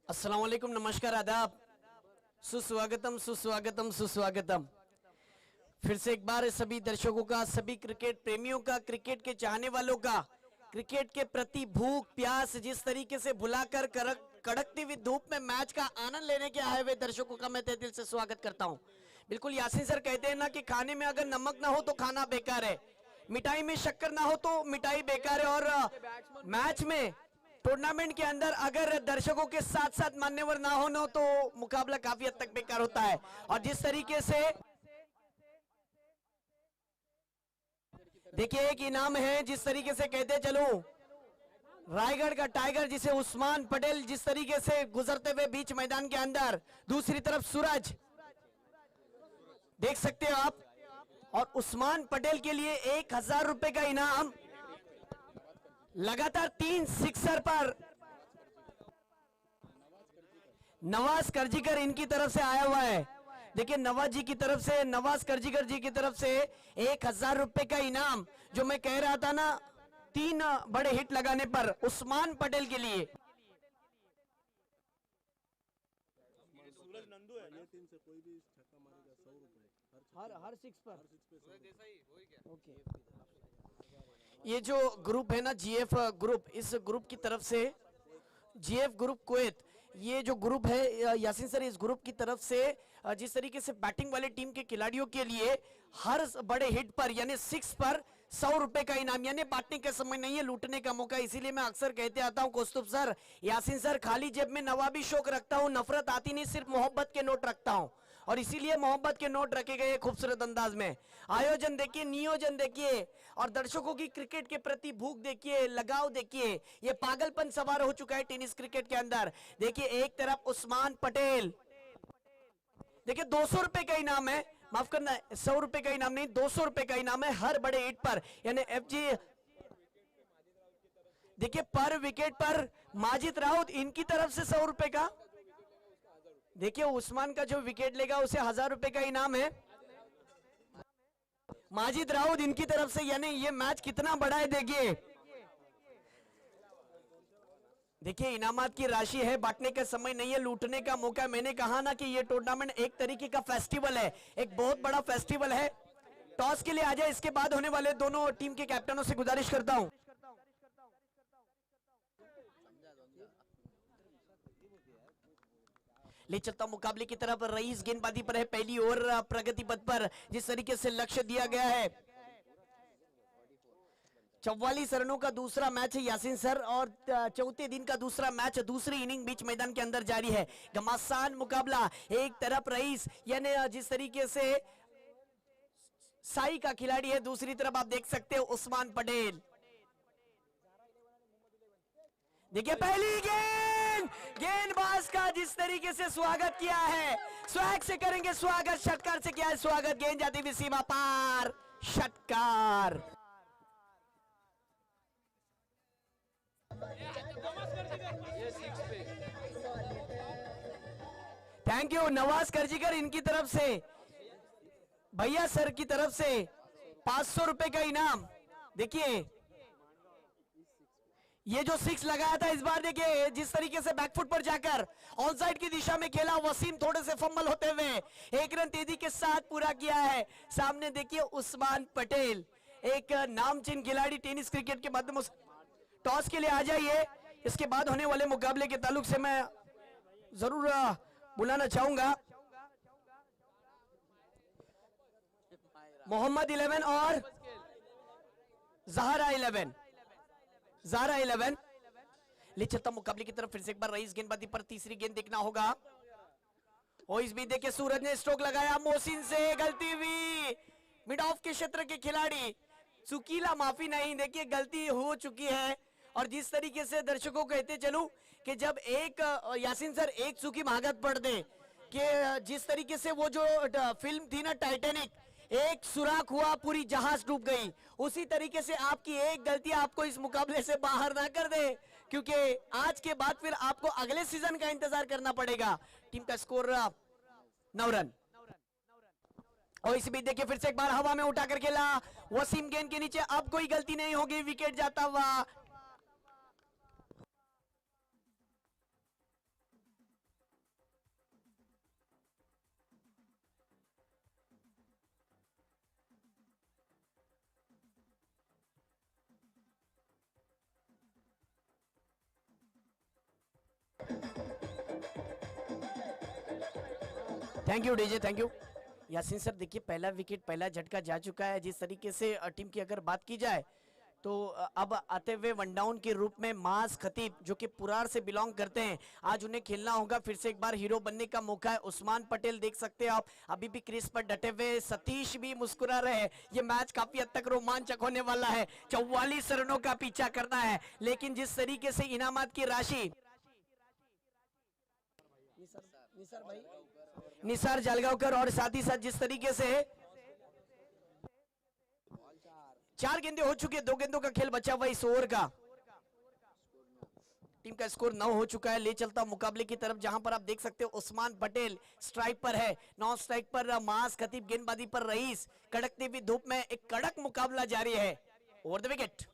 अस्सलाम वालेकुम, नमस्कार, आदाब, सुस्वागतम सुस्वागतम सुस्वागतम। फिर से एक बार सभी दर्शकों का, सभी क्रिकेट प्रेमियों का, क्रिकेट के चाहने वालों का, क्रिकेट के प्रति भूख प्यास जिस तरीके से भुलाकर कड़कती हुई धूप में मैच का आनंद लेने के आए हुए दर्शकों का मैं तहे दिल से स्वागत करता हूं। बिल्कुल यासीन सर कहते हैं ना कि खाने में अगर नमक ना हो तो खाना बेकार है, मिठाई में शक्कर ना हो तो मिठाई बेकार है, और मैच में टूर्नामेंट के अंदर अगर दर्शकों के साथ साथ मान्यवर ना हो तो मुकाबला काफी हद तक बेकार होता है। और जिस तरीके से देखिए एक इनाम है, जिस तरीके से कहते चलो रायगढ़ का टाइगर जिसे उस्मान पटेल जिस तरीके से गुजरते हुए बीच मैदान के अंदर, दूसरी तरफ सूरज देख सकते हो आप, और उस्मान पटेल के लिए 1000 रुपए का इनाम, लगातार 3 सिक्सर पर नवाज करजीकर इनकी तरफ से आया हुआ है। देखिए नवाज जी की तरफ से, नवाज करजीकर जी की तरफ से 1000 रुपए का इनाम, जो मैं कह रहा था ना 3 बड़े हिट लगाने पर उस्मान पटेल के लिए। हर 6 पर ओके। ये जो ग्रुप है ना जीएफ ग्रुप, इस ग्रुप की तरफ से, जीएफ ग्रुप कुवैत, ये जो ग्रुप है यासीन सर, इस ग्रुप की तरफ से जिस तरीके से बैटिंग वाले टीम के खिलाड़ियों के लिए हर बड़े हिट पर यानी 6 पर 100 रुपए का इनाम, यानी बांटने का समय नहीं है, लूटने का मौका। इसीलिए मैं अक्सर कहते आता हूं कौस्तुभ सर, यासीन सर, खाली जेब में नवाबी शौक रखता हूं, नफरत आती नहीं, सिर्फ मोहब्बत के नोट रखता हूं, और इसीलिए मोहब्बत के नोट रखे गए खूबसूरत अंदाज में। आयोजन देखिए, नियोजन देखिए, और दर्शकों की क्रिकेट के प्रति भूख देखिए, लगाव देखिए, ये पागलपन सवार हो चुका है टेनिस क्रिकेट के अंदर। देखिए एक तरफ उस्मान पटेल, देखिए 200 रुपए का इनाम है, माफ करना 100 रुपए का इनाम नहीं, 200 रुपए का इनाम है हर बड़े हिट पर, यानी एफजी। देखिए पर विकेट पर माजिद राउत इनकी तरफ से 100 रुपए का, देखिए उस्मान का जो विकेट लेगा उसे 1000 रुपए का इनाम है, माजिद राउत इनकी तरफ से, यानी ये मैच कितना बड़ा है। देखिए इनामात की राशि है, बांटने का समय नहीं है, लूटने का मौका। मैंने कहा ना कि ये टूर्नामेंट एक तरीके का फेस्टिवल है, एक बहुत बड़ा फेस्टिवल है। टॉस के लिए आ जाए, इसके बाद होने वाले दोनों टीम के कैप्टनों से गुजारिश करता हूं। ले चलता हूं मुकाबले की तरफ। रईस गेंदबाजी पर है पहली ओवर प्रगति पथ पर, जिस तरीके से लक्ष्य दिया गया है। 44 रनों का दूसरा मैच है यासीन सर, और चौथे दिन का दूसरा मैच दूसरी इनिंग बीच मैदान के अंदर जारी है। घमासान मुकाबला, एक तरफ रईस यानी जिस तरीके से साई का खिलाड़ी है, दूसरी तरफ आप देख सकते हो उस्मान पटेल। देखिए पहली गेंद, गेंदबाज का जिस तरीके से स्वागत किया है, स्वैग से करेंगे स्वागत, षटकार से किया है स्वागत, गेंद जाती हुई सीमा पार, षटकार। थैंक यू नवाज करजीकर, इनकी तरफ से भैया सर की तरफ से 500 रुपए का इनाम। देखिए ये जो 6 लगाया था इस बार, देखिए जिस तरीके से बैकफुट पर जाकर ऑनसाइड की दिशा में खेला, वसीम थोड़े से फंबल होते हुए 1 रन तेजी के साथ पूरा किया है। सामने देखिए उस्मान पटेल, एक नामचीन खिलाड़ी टेनिस क्रिकेट के माध्यम से। टॉस के लिए आ जाइए, इसके बाद होने वाले मुकाबले के ताल्लुक से मैं जरूर बुलाना चाहूंगा। मोहम्मद 11 और जहरा 11, ज़ारा 11। ले चलता मुकाबले की तरफ फिर से एक बार रईस गेंदबाजी पर तीसरी गेंद देखना होगा। और इस भी देखिए सूरज ने स्ट्रोक लगाया, मोहसिन से गलती हुई, मिड ऑफ के क्षेत्र के खिलाड़ी चुकीला, माफी नहीं, देखिए गलती हो चुकी है। और जिस तरीके से दर्शकों को कहते चलूं कि जब एक यासीन सर एक चुकी भागत पड़ दे, कि जिस तरीके से वो जो फिल्म थी ना टाइटैनिक, एक सुराख हुआ पूरी जहाज डूब गई, उसी तरीके से आपकी एक गलती आपको इस मुकाबले से बाहर ना कर दे, क्योंकि आज के बाद फिर आपको अगले सीजन का इंतजार करना पड़ेगा। टीम का स्कोर 9 रन। और इस बीच देखिए फिर से एक बार हवा में उठाकर खेला, वसीम गेंद के नीचे, अब कोई गलती नहीं होगी, विकेट जाता हुआ। Thank you DJ, thank you. Yasin sir देखिए पहला विकेट, पहला झटका जा चुका है। जिस तरीके से टीम की अगर बात की जाए तो अब आते हुए वन डाउन के रूप में मास खतीब जो कि पुरार से बिलोंग करते हैं, आज उन्हें खेलना होगा। फिर से एक बार हीरो बनने का मौका है। उस्मान पटेल देख सकते हैं आप अभी भी क्रीज पर डटे हुए, सतीश भी मुस्कुरा रहे हैं। ये मैच काफी हद तक रोमांचक होने वाला है। 44 रनों का पीछा करना है, लेकिन जिस तरीके से इनामात की राशि, निसार जालगांवकर, और साथ ही साथ जिस तरीके से 4 गेंदें हो चुकी है, 2 गेंदों का खेल बचा हुआ इस ओवर का। टीम का स्कोर 9 हो चुका है। ले चलता मुकाबले की तरफ, जहां पर आप देख सकते हो उस्मान पटेल स्ट्राइक पर है, नॉन स्ट्राइक पर मास खतीब, गेंदबाजी पर रईस। कड़कती हुई धूप में एक कड़क मुकाबला जारी है। Over the wicket.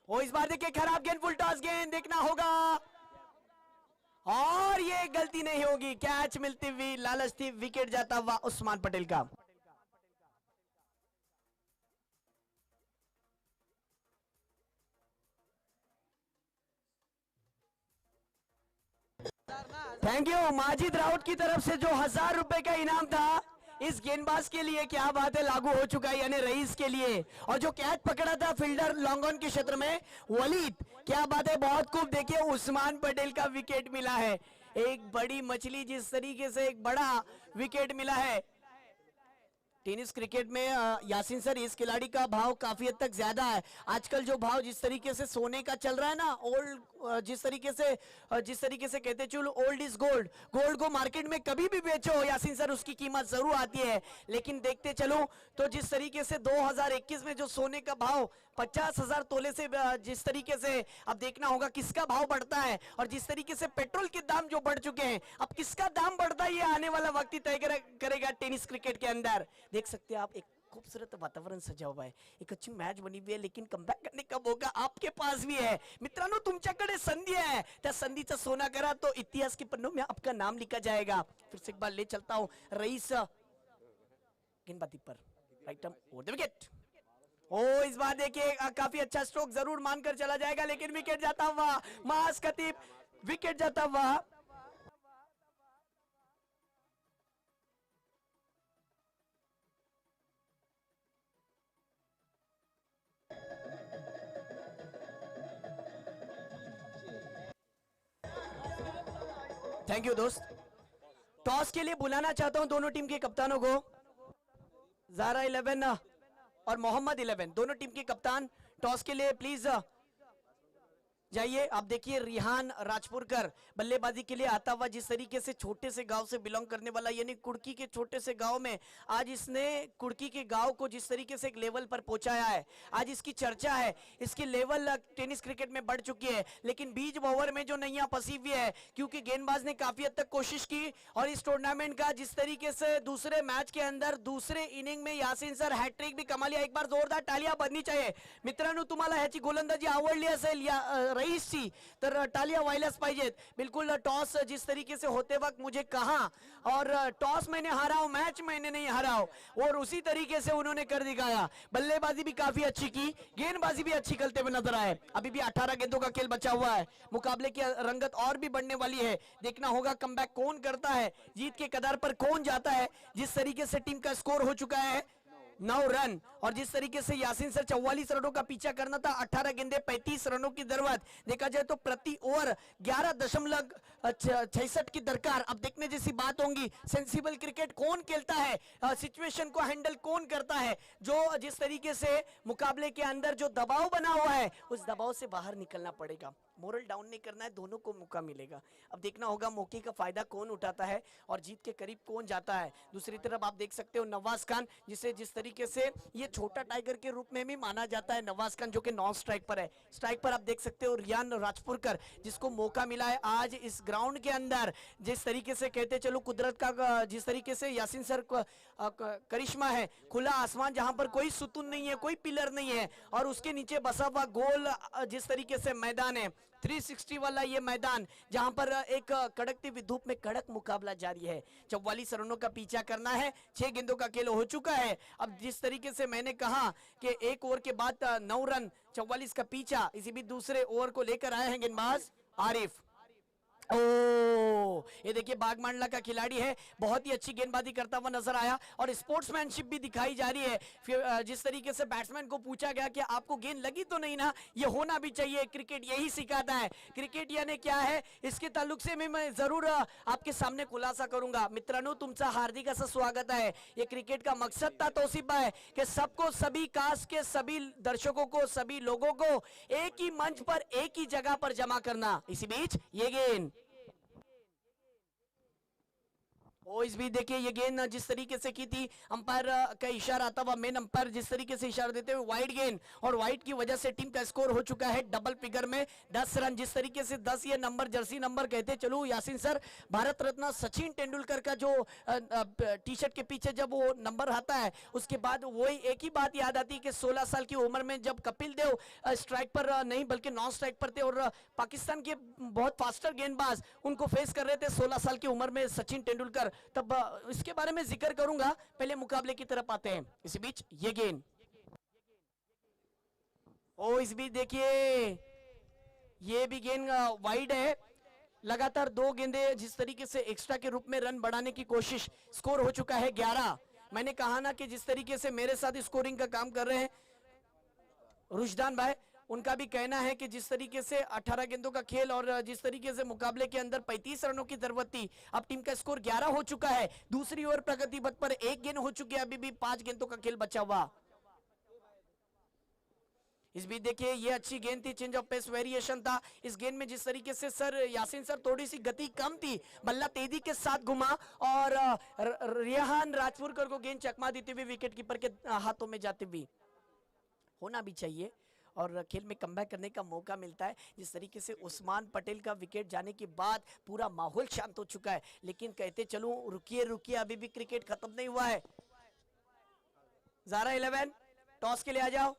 और इस बार देखिए खराब गेंद, फुल टॉस गेंद देखना होगा, और ये गलती नहीं होगी, कैच मिलती हुई लालच थी, विकेट जाता हुआ उस्मान पटेल का। थैंक यू माजिद राउत की तरफ से जो 1000 रुपए का इनाम था इस गेंदबाज के लिए, क्या बात है, लागू हो चुका है, यानी रईस के लिए। और जो कैच पकड़ा था फील्डर लॉन्ग ऑन के क्षेत्र में वलीद, क्या बात है, बहुत खूब। देखिए उस्मान पटेल का विकेट मिला है, एक बड़ी मछली, जिस तरीके से एक बड़ा विकेट मिला है। टेनिस क्रिकेट में यासीन सर इस खिलाड़ी का भाव काफी हद तक ज्यादा है। आजकल जो भाव जिस तरीके से सोने का चल रहा है ना, ओल्ड जिस तरीके से कहते चलो ओल्ड इज गोल्ड, गोल्ड को मार्केट में कभी भी बेचो यासीन सर उसकी कीमत जरूर आती है। लेकिन देखते चलो तो जिस तरीके से 2021 में जो सोने का भाव 50,000 तोले से, जिस तरीके से अब देखना होगा किसका भाव बढ़ता है, और जिस तरीके से पेट्रोल के दाम जो बढ़ चुके हैं, अब किसका दाम बढ़ता है ये आने वाला वक्त ही तय करेगा टेनिस क्रिकेट के अंदर। देख सकते हैं आप एक खूबसूरत वातावरण सजा हुआ है, एक अच्छी मैच बनी हुई है, लेकिन कमबॅक करने का मौका आपके पास भी है मित्रांनो, तुमच्याकडे संधी आहे, त्या संधीचा सोना करा तो इतिहास के पन्नों में आपका नाम लिखा जाएगा। फिर से एक बार ले चलता हूं रईस गेंदबाजी पर, right arm over the wicket. ओ इस बार देखिए काफी अच्छा स्ट्रोक जरूर मानकर चला जाएगा, लेकिन विकेट जाता हुआ मास खतीब, विकेट जाता हुआ। थैंक यू दोस्त। टॉस के लिए बुलाना चाहता हूं दोनों टीम के कप्तानों को। ज़ारा 11 और मोहम्मद 11 दोनों टीम के कप्तान टॉस के लिए प्लीज जाइए। आप देखिए रिहान राजपुरकर बल्लेबाजी के लिए आता हुआ, जिस तरीके से छोटे से गांव से बिलोंग करने वाला, यानी कुड़की के छोटे से गांव में आज इसने कुड़की के गांव को जिस तरीके से एक लेवल पर पहुंचाया है, आज इसकी चर्चा है, इसकी लेवल टेनिस क्रिकेट में बढ़ चुकी है। लेकिन बीच ओवर में जो नैया फंसी हुई है, क्योंकि गेंदबाज ने काफी हद तक कोशिश की और इस टूर्नामेंट का जिस तरीके से दूसरे मैच के अंदर दूसरे इनिंग में यासीन सर हैट्रिक भी कमा लिया। एक बार जोरदार टालियां बजनी चाहिए मित्रांनो, तुम्हाला ह्याची गोलंदाजी आवडली असेल या रईसची तर टालियां व्हायलाच पाहिजेत। बिल्कुल टॉस जिस तरीके से होते वक्त मुझे कहा, और टॉस मैंने हारा हूं, मैच मैंने नहीं हारा हूं, और उसी तरीके से उन्होंने कर दिखाया। बल्लेबाजी भी काफी अच्छी की, गेंदबाजी भी अच्छी खेलते हुए नजर आए। अभी भी 18 गेंदों का खेल बचा हुआ है, मुकाबले की रंगत और भी बढ़ने वाली है। देखना होगा कमबैक कौन करता है, जीत के कगार पर कौन जाता है। जिस तरीके से टीम का स्कोर हो चुका है 9 रन, और जिस तरीके से यासीन सर 44 रनों का पीछा करना था, 18 गेंदे 35 रनों की जरूरत। देखा जाए तो प्रति ओवर 11.66 की दरकार। अब देखने जैसी बात होंगी, सेंसिबल क्रिकेट कौन खेलता है, सिचुएशन को हैंडल कौन करता है, जो जिस तरीके से मुकाबले के अंदर जो दबाव बना हुआ है उस दबाव से बाहर निकलना पड़ेगा। मोरल डाउन नहीं करना है, दोनों को मौका मिलेगा। अब देखना होगा मौके का फायदा कौन उठाता है और जीत के करीब कौन जाता है। दूसरी तरफ आप देख सकते हो नवाज खान, जिसे जिस तरीके से ये छोटा टाइगर के रूप में भी माना जाता है, नवाज खान जो कि नॉन स्ट्राइक पर है। स्ट्राइक पर आप देख सकते हो रियान राजपुरकर, जिसको मौका मिला है आज इस ग्राउंड के अंदर। जिस तरीके से कहते चलो कुदरत का जिस तरीके से यासीन सर करिश्मा है, खुला आसमान जहां पर कोई सुतून नहीं है, कोई पिलर नहीं है, और उसके नीचे बसा हुआ गोल जिस तरीके से मैदान है 360 वाला ये मैदान, जहां पर एक कड़कती हुई धूप में कड़क मुकाबला जारी है। 44 रनों का पीछा करना है, 6 गेंदों का खेल हो चुका है। अब जिस तरीके से मैंने कहा कि एक ओवर के बाद 9 रन, 44 का पीछा, इसी भी दूसरे ओवर को लेकर आए हैं गेंदबाज आरिफ। ओ ये देखिए बागमांडला का खिलाड़ी है, बहुत ही अच्छी गेंदबाजी करता हुआ नजर आया और स्पोर्ट्समैनशिप भी दिखाई जा रही है। फिर जिस तरीके से बैट्समैन को पूछा गया कि आपको गेंद लगी तो नहीं ना, ये होना भी चाहिए, क्रिकेट यही सिखाता है। क्रिकेट यानी क्या है, इसके ताल्लुक से मैं जरूर आपके सामने खुलासा करूंगा। मित्रांनो तुमचा हार्दिक असं स्वागत है। ये क्रिकेट का मकसद था तौसीफ भाई कि सबको, सभी कास्ट के सभी दर्शकों को, सभी लोगों को एक ही मंच पर, एक ही जगह पर जमा करना। इसी बीच ये गेंद इस भी देखिए, ये गेंद जिस तरीके से की थी, अंपायर का इशारा था, वह मेन अंपायर जिस तरीके से इशारा देते हुए वाइड गेंद, और वाइड की वजह से टीम का स्कोर हो चुका है डबल फिगर में 10 रन। जिस तरीके से 10 ये नंबर, जर्सी नंबर कहते चलो यासीन सर, भारत रत्न सचिन तेंदुलकर का जो टी शर्ट के पीछे जब वो नंबर आता है, उसके बाद वही एक ही बात याद आती है कि 16 साल की उम्र में जब कपिल देव स्ट्राइक पर नहीं बल्कि नॉन स्ट्राइक पर थे और पाकिस्तान के बहुत फास्टर गेंदबाज उनको फेस कर रहे थे 16 साल की उम्र में सचिन तेंदुलकर, तब इसके बारे में जिक्र करूंगा। पहले मुकाबले की तरफ आते हैं। इसी बीच ये गेंद इस बीच देखिए ये भी गेंद वाइड है। लगातार 2 गेंदे जिस तरीके से एक्स्ट्रा के रूप में रन बढ़ाने की कोशिश, स्कोर हो चुका है 11। मैंने कहा ना कि जिस तरीके से मेरे साथ स्कोरिंग का काम कर रहे हैं रुशदान भाई, उनका भी कहना है कि जिस तरीके से 18 गेंदों का खेल और जिस तरीके से मुकाबले के अंदर 35 रनों की जरूरत थी, अब टीम का स्कोर 11 हो चुका है। दूसरी ओवर प्रगति पथ पर 1 गेंद हो चुकी है, अभी भी 5 गेंदों का खेल बचा हुआ। इस बीच देखिए ये अच्छी गेंद थी, चेंज ऑफ पेस वेरिएशन था इस गेंद में। जिस तरीके से सर यासीन सर थोड़ी सी गति कम थी, बल्ला तेजी के साथ घुमा और रिहान राजपुरकर को गेंद चकमा देते हुए विकेट कीपर के हाथों में जाते हुए। होना भी चाहिए और खेल में कमबैक करने का मौका मिलता है। जिस तरीके से उस्मान पटेल का विकेट जाने के बाद पूरा माहौल शांत हो चुका है, लेकिन कहते चलो रुकिए रुकिए, अभी भी क्रिकेट खत्म नहीं हुआ है। ज़ारा 11 टॉस के लिए आ जाओ।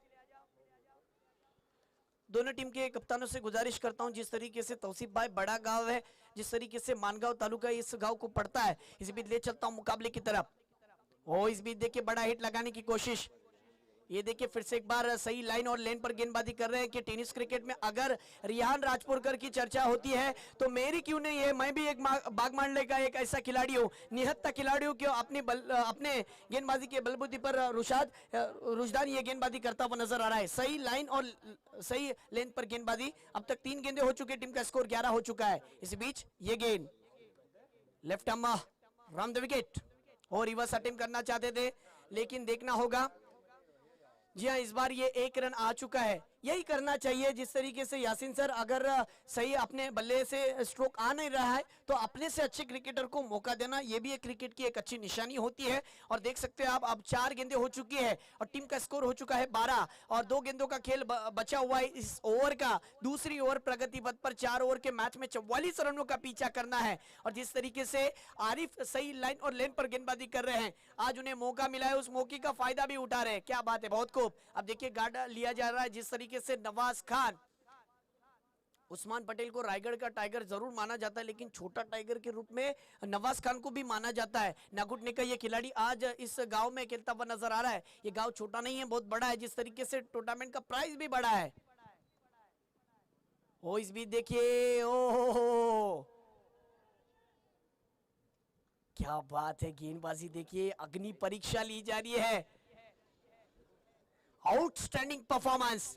दोनों टीम के कप्तानों से गुजारिश करता हूं, जिस तरीके से तौसीफ भाई बड़ा गांव है, जिस तरीके से मानगांव तालुका इस गांव को पड़ता है, इस बीच ले चलता हूं मुकाबले की तरफ। इस बीच देखिए बड़ा हिट लगाने की कोशिश, ये देखिए फिर से एक बार सही लाइन और लेन पर गेंदबाजी कर रहे हैं कि टेनिस क्रिकेट में अगर रिहान राजपुरकर की चर्चा होती है तो मेरी क्यों नहीं है। मैं भी एक बाग मारने का एक ऐसा खिलाड़ी हूँ, निहत्था खिलाड़ी हूँ, क्यों अपने गेंदबाजी के बलबूते पर रुजदान ये गेंदबाजी करता हुआ नजर आ रहा है। सही लाइन और सही लेन पर गेंदबाजी। अब तक 3 गेंदे हो चुके, टीम का स्कोर 11 हो चुका है। इस बीच ये गेंद left arm round the wicket और रिवर्स अटेम्प्ट करना चाहते थे, लेकिन देखना होगा। जी हाँ, इस बार ये 1 रन आ चुका है। यही करना चाहिए जिस तरीके से यासीन सर अगर सही अपने बल्ले से स्ट्रोक आ नहीं रहा है तो अपने से अच्छे क्रिकेटर को मौका देना, ये भी एक क्रिकेट की एक अच्छी निशानी होती है। और देख सकते हैं आप, अब 4 गेंदें हो चुकी है और टीम का स्कोर हो चुका है 12 और 2 गेंदों का खेल बचा हुआ है इस ओवर का। दूसरी ओवर प्रगति पथ पर 4 ओवर के मैच में 44 रनों का पीछा करना है। और जिस तरीके से आरिफ सही लाइन और लेन पर गेंदबाजी कर रहे हैं, आज उन्हें मौका मिला है, उस मौके का फायदा भी उठा रहे हैं। क्या बात है, बहुत खूब। अब देखिए गार्ड लिया जा रहा है जिस तरीके से नवाज खान। उस्मान पटेल को रायगढ़ का टाइगर जरूर माना जाता है, लेकिन छोटा टाइगर के रूप में नवाज खान को भी माना जाता है। नागुटने का ये खिलाड़ी आज इस गांव में खेलता हुआ नजर आ रहा है। ये गांव छोटा नहीं है, बहुत बड़ा है। जिस तरीके से टूर्नामेंट का प्राइस भी बड़ा है। ओ इस बीच देखिए, ओ क्या बात है, गेंदबाजी देखिए, अग्नि परीक्षा ली जा रही है। आउटस्टैंडिंग परफॉर्मेंस,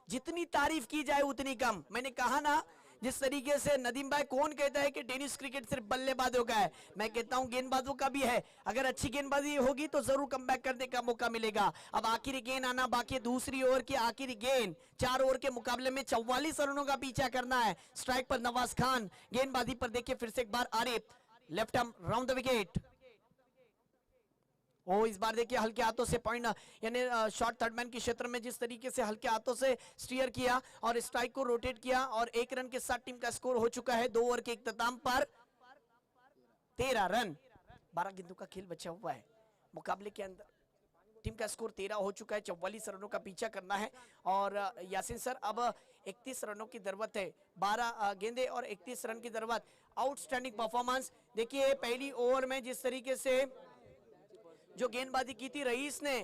जितनी तारीफ की जाए उतनी कम। मैंने कहा ना, जिस तरीके से नदीम भाई, कौन कहता है कि टेनिस क्रिकेट सिर्फ बल्लेबाजों का है, मैं कहता हूं गेंदबाजों का भी है। अगर अच्छी गेंदबाजी होगी तो जरूर कमबैक करने का मौका मिलेगा। अब आखिरी गेंद आना बाकी, दूसरी ओवर की आखिरी गेंद। 4 ओवर के मुकाबले में 44 रनों का पीछा करना है। स्ट्राइक पर नवाज खान, गेंदबाजी पर देखिए फिर से एक बार Arif, left arm round the wicket. ओ इस बार देखिए हल्के हाथों से पॉइंट, यानी शॉर्ट थर्ड मैन के क्षेत्र में जिस तरीके से हल्के हाथों से स्टीयर किया और स्ट्राइक को रोटेट किया और 1 रन के साथ टीम का स्कोर हो चुका है 2 ओवर के इख्तिताम पर 13 रन। 12 गेंदों का खेल बचा हुआ है मुकाबले के अंदर। टीम का स्कोर 13 हो चुका है, 44 रनों का पीछा करना है। और यासीन सर अब 31 रनों की जरूरत है, 12 गेंदे और 31 रन की जरूरत। आउटस्टैंडिंग परफॉर्मेंस देखिए, पहली ओवर में जिस तरीके से जो गेंदबाजी की थी, रईस ने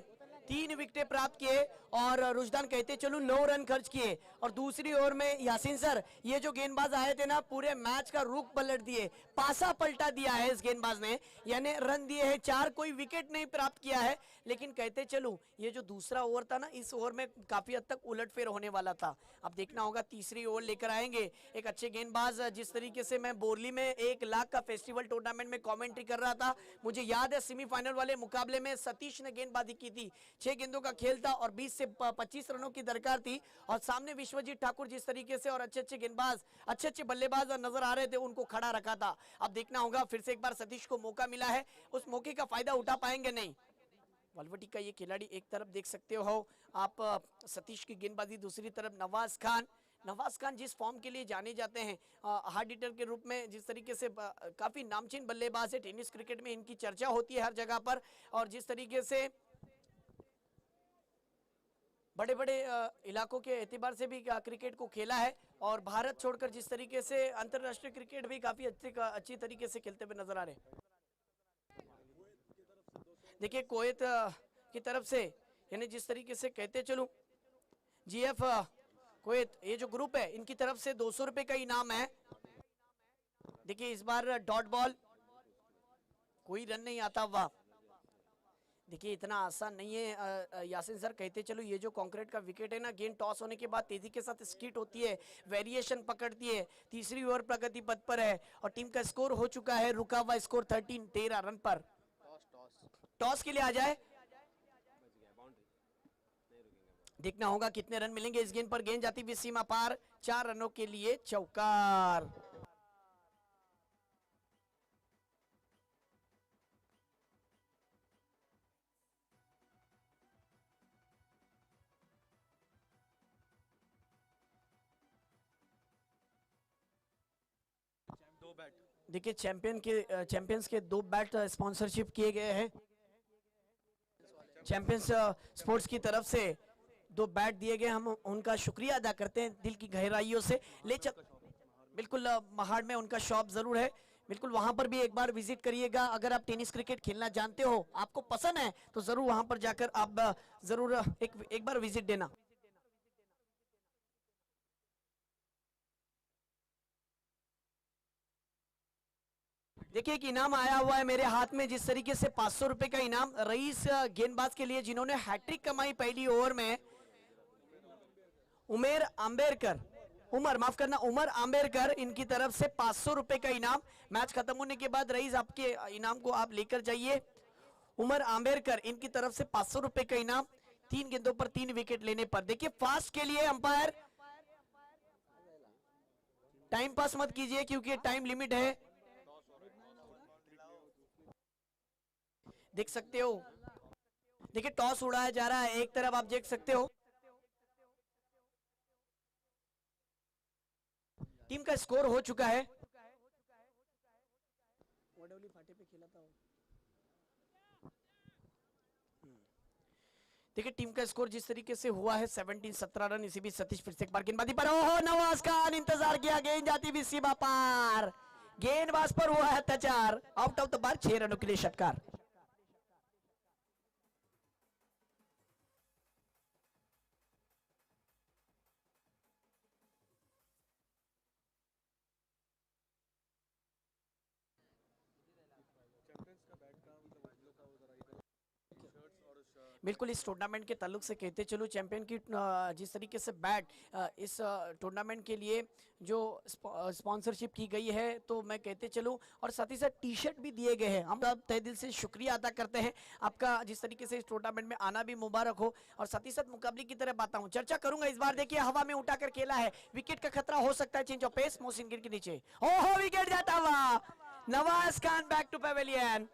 3 विकेटें प्राप्त किए और रुजदान कहते चलो 9 रन खर्च किए। और दूसरी ओवर में यासीन सर, ये जो गेंदबाज आए थे ना, पूरे मैच का रुख पलट दिए, पासा पलटा दिया है इस गेंदबाज ने। यानी रन दिए हैं 4, कोई विकेट नहीं प्राप्त किया है। लेकिन कहते चलूं, ये जो दूसरा ओवर था ना, इस ओवर में काफी हद तक उलटफेर होने वाला था। अब देखना होगा तीसरी ओवर लेकर आएंगे एक अच्छे गेंदबाज। जिस तरीके से मैं बोरली में 1 लाख का फेस्टिवल टूर्नामेंट में कमेंट्री कर रहा था, मुझे याद है सेमीफाइनल वाले मुकाबले में सतीश ने गेंदबाजी की थी। 6 गेंदों का खेल था और 20 से 25 रनों की दरकार थी। और सामने विश्वजीत ठाकुर जिस तरीके से और अच्छे गेंदबाज, अच्छे बल्लेबाज नजर आ रहे थे, उनको खड़ा रखा था। अब देखना होगा, फिर से एक बार सतीश को मौका मिला है, उस मौके का फायदा उठा पाएंगे नहीं। वलवटी का ये खिलाड़ी, एक तरफ देख सकते हो आप सतीश की गेंदबाजी, दूसरी तरफ नवाज खान जिस फॉर्म के लिए जाने जाते हैं, हार्ड हिटर के रूप में, जिस तरीके से काफी नामचीन बल्लेबाज है। टेनिस क्रिकेट में इनकी चर्चा होती है हर जगह पर। और जिस तरीके से बड़े बड़े इलाकों के एतबार से भी क्रिकेट को खेला है और भारत छोड़कर जिस तरीके से अंतरराष्ट्रीय क्रिकेट भी काफी अच्छी तरीके से खेलते हुए नजर आ रहे हैं। देखिए कुवैत की तरफ से, यानी जिस तरीके से कहते चलूं, जीएफ कुवैत, ये जो ग्रुप है, इनकी तरफ से 200 रुपए का इनाम है। देखिए इस बार डॉट बॉल, कोई रन नहीं आता हुआ। देखिए इतना आसान नहीं है यासीन सर, कहते चलो ये जो कंक्रीट का विकेट है ना, गेंद टॉस होने के बाद तेजी के साथ स्किट होती है, वेरिएशन पकड़ती है। तीसरी ओवर प्रगति पथ पर है और टीम का स्कोर हो चुका है रुका हुआ स्कोर 13 रन पर। टॉस के लिए आ जाए, देखना होगा कितने रन मिलेंगे इस गेंद पर। गेंद जाती हुई सीमा पार, 4 रनों के लिए चौकार। देखिए चैंपियंस के 2 बैट स्पॉन्सरशिप किए गए हैं। चैंपियंस स्पोर्ट्स की तरफ से 2 बैट दिए गए, हम उनका शुक्रिया अदा करते हैं दिल की गहराइयों से। बिल्कुल महाड़ में उनका शॉप जरूर है, बिल्कुल वहां पर भी एक बार विजिट करिएगा। अगर आप टेनिस क्रिकेट खेलना जानते हो, आपको पसंद है, तो जरूर वहां पर जाकर आप जरूर एक बार विजिट देना। देखिए एक इनाम आया हुआ है मेरे हाथ में, जिस तरीके से 500 रुपए का इनाम रईस गेंदबाज के लिए, जिन्होंने हैट्रिक कमाई पहली ओवर में। उमेर आंबेडकर, माफ करना, उमर आंबेडकर, इनकी तरफ से 500 रुपए का इनाम। मैच खत्म होने के बाद रईस आपके इनाम को आप लेकर जाइए। उमर आंबेडकर, इनकी तरफ से 500 रुपए का इनाम, 3 गेंदों पर 3 विकेट लेने पर। देखिए फास्ट के लिए अंपायर, टाइम पास मत कीजिए क्योंकि टाइम लिमिट है। देख सकते हो, देखिए टॉस उड़ाया जा रहा है एक तरफ, आप देख सकते हो। टीम का स्कोर हो चुका है। फाटे पे खेला था। देखिए टीम का स्कोर जिस तरीके से हुआ है 17 रन। इसी बीच सतीश फिर से एक बार गेंदबाजी पर, ओहो नवाज खान इंतजार किया, गेंद जाती भी सीमा पार, गेंदबाज पर हुआ है अत्याचार, आउट ऑफ द बार, 6 रनों के लिए षटकार। बिल्कुल इस टूर्नामेंट के ताल्लुक से कहते चलो, चैंपियन की जिस तरीके से बैट इस टूर्नामेंट के लिए जो स्पॉन्सरशिप की गई है, तो मैं कहते चलूं, और साथ ही साथ टी शर्ट भी दिए गए हैं। हम तहे दिल से शुक्रिया अदा करते हैं आपका, जिस तरीके से इस टूर्नामेंट में आना भी मुबारक हो। और साथ ही साथ मुकाबले की तरफ आता हूं, चर्चा करूंगा इस बार। देखिए हवा में उठाकर खेला है, विकेट का खतरा हो सकता है, चेंज ऑफ पेस, मोहसिन गिर के नीचे, ओहो विकेट जाता हुआ, Nawaz Khan back to pavilion.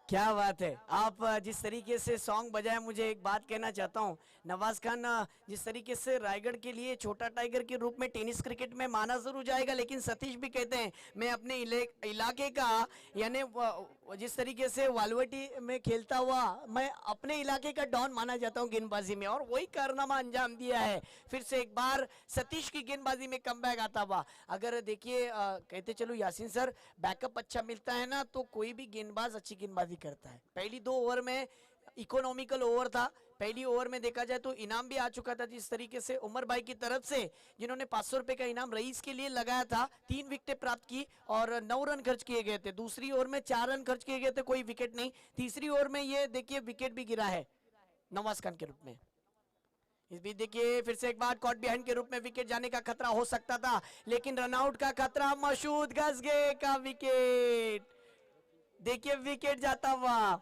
क्या बात है, आप जिस तरीके से सॉन्ग बजाए, मुझे एक बात कहना चाहता हूं, नवाज खान जिस तरीके से रायगढ़ के लिए छोटा टाइगर के रूप में टेनिस क्रिकेट में माना जरूर जाएगा, लेकिन सतीश भी कहते हैं मैं अपने इलाके का, यानी जिस तरीके से वालवटी में खेलता हुआ, मैं अपने इलाके का डॉन माना जाता हूं गेंदबाजी में, और वही कारनामा अंजाम दिया है। फिर से एक बार सतीश की गेंदबाजी में कमबैक आता हुआ। अगर देखिए कहते चलो यासीन सर, बैकअप अच्छा मिलता है ना, तो कोई भी गेंदबाज अच्छी गेंदबाजी करता है। पहली 2 ओवर में इकोनॉमिकल ओवर था, पहली ओवर में देखा जाए तो इनाम भी आ चुका था, जिस तरीके से उमर भाई की तरफ से, जिन्होंने 500 रुपए का इनाम रईस के लिए लगाया था, 3 विकेटें प्राप्त की और 9 रन खर्च किए गए थे। दूसरी ओवर में 4 रन खर्च किए गए थे, कोई विकेट नहीं। तीसरी ओवर में ये देखिए विकेट भी गिरा है नवाज खान के रूप में। इस बीच देखिए फिर से एक बार कॉट बिहाइंड के रूप में विकेट जाने का खतरा हो सकता था, लेकिन रनआउट का खतरा, मसूद गजगे का विकेट, देखिए विकेट जाता हुआ।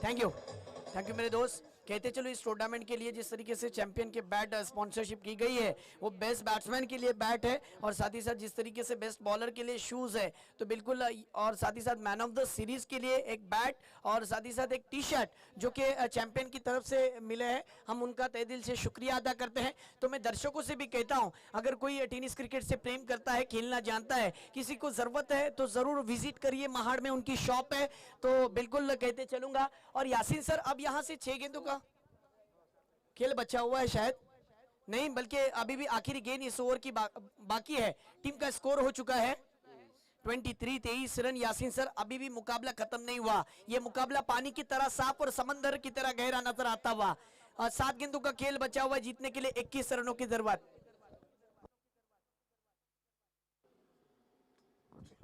थैंक यू मेरे दोस्त। कहते चलो इस टूर्नामेंट के लिए जिस तरीके से चैंपियन के बैट स्पॉन्सरशिप की गई है, वो बेस्ट बैट्समैन के लिए बैट है, और साथ ही साथ जिस तरीके से बेस्ट बॉलर के लिए शूज है, तो बिल्कुल, और साथ ही साथ मैन ऑफ द सीरीज के लिए एक बैट, और साथ ही साथ एक टी शर्ट जो कि चैंपियन की तरफ से मिले हैं। हम उनका तहे दिल से शुक्रिया अदा करते हैं। तो मैं दर्शकों से भी कहता हूं, अगर कोई टेनिस क्रिकेट से प्रेम करता है, खेलना जानता है, किसी को जरूरत है, तो जरूर विजिट करिए, महाड़ में उनकी शॉप है, तो बिल्कुल कहते चलूंगा। और यासीन सर, अब यहां से 6 गेंदों का खेल बचा हुआ है, शायद नहीं, बल्कि अभी भी आखिरी गेंद इस ओवर की बाकी है। टीम का स्कोर हो चुका है 23 रन। यासीन सर, अभी भी मुकाबला खत्म नहीं हुआ, ये मुकाबला पानी की तरह साफ और समंदर की तरह गहरा नजर आता हुआ। 7 गेंदों का खेल बचा हुआ है, जीतने के लिए 21 रनों की जरूरत।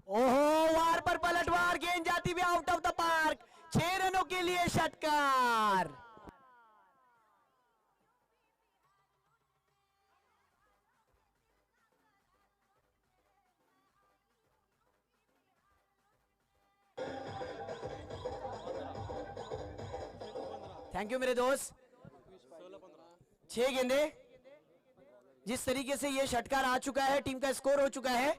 ओहो, वार पर पलटवार, गेंद जाती हुई आउट ऑफ द पार्क, 6 रनों के लिए षटकार। थैंक यू मेरे दोस्त। 6 गेंदे, जिस तरीके से ये षटकार आ चुका है, टीम का स्कोर हो चुका है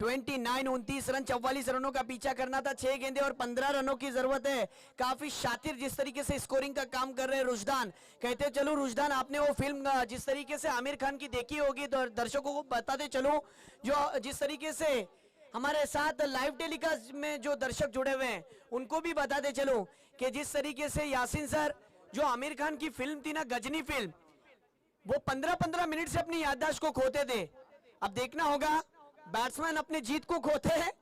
29 रन 44 रनों का पीछा करना था, 6 गेंदे और 15 रनों की जरूरत है। काफी शातिर जिस तरीके से स्कोरिंग का काम कर रहे हैं रुजदान। कहते चलो रुजदान, आपने वो फिल्म जिस तरीके से आमिर खान की देखी होगी तो दर्शकों को बताते चलो, जो जिस तरीके से हमारे साथ लाइव टेलीकास्ट में जो दर्शक जुड़े हुए हैं उनको भी बताते चलो कि जिस तरीके से यासीन सर, जो आमिर खान की फिल्म थी ना गजनी फिल्म, वो 15-15 मिनट से अपनी याददाश्त को खोते थे। अब देखना होगा बैट्समैन अपने जीत को खोते हैं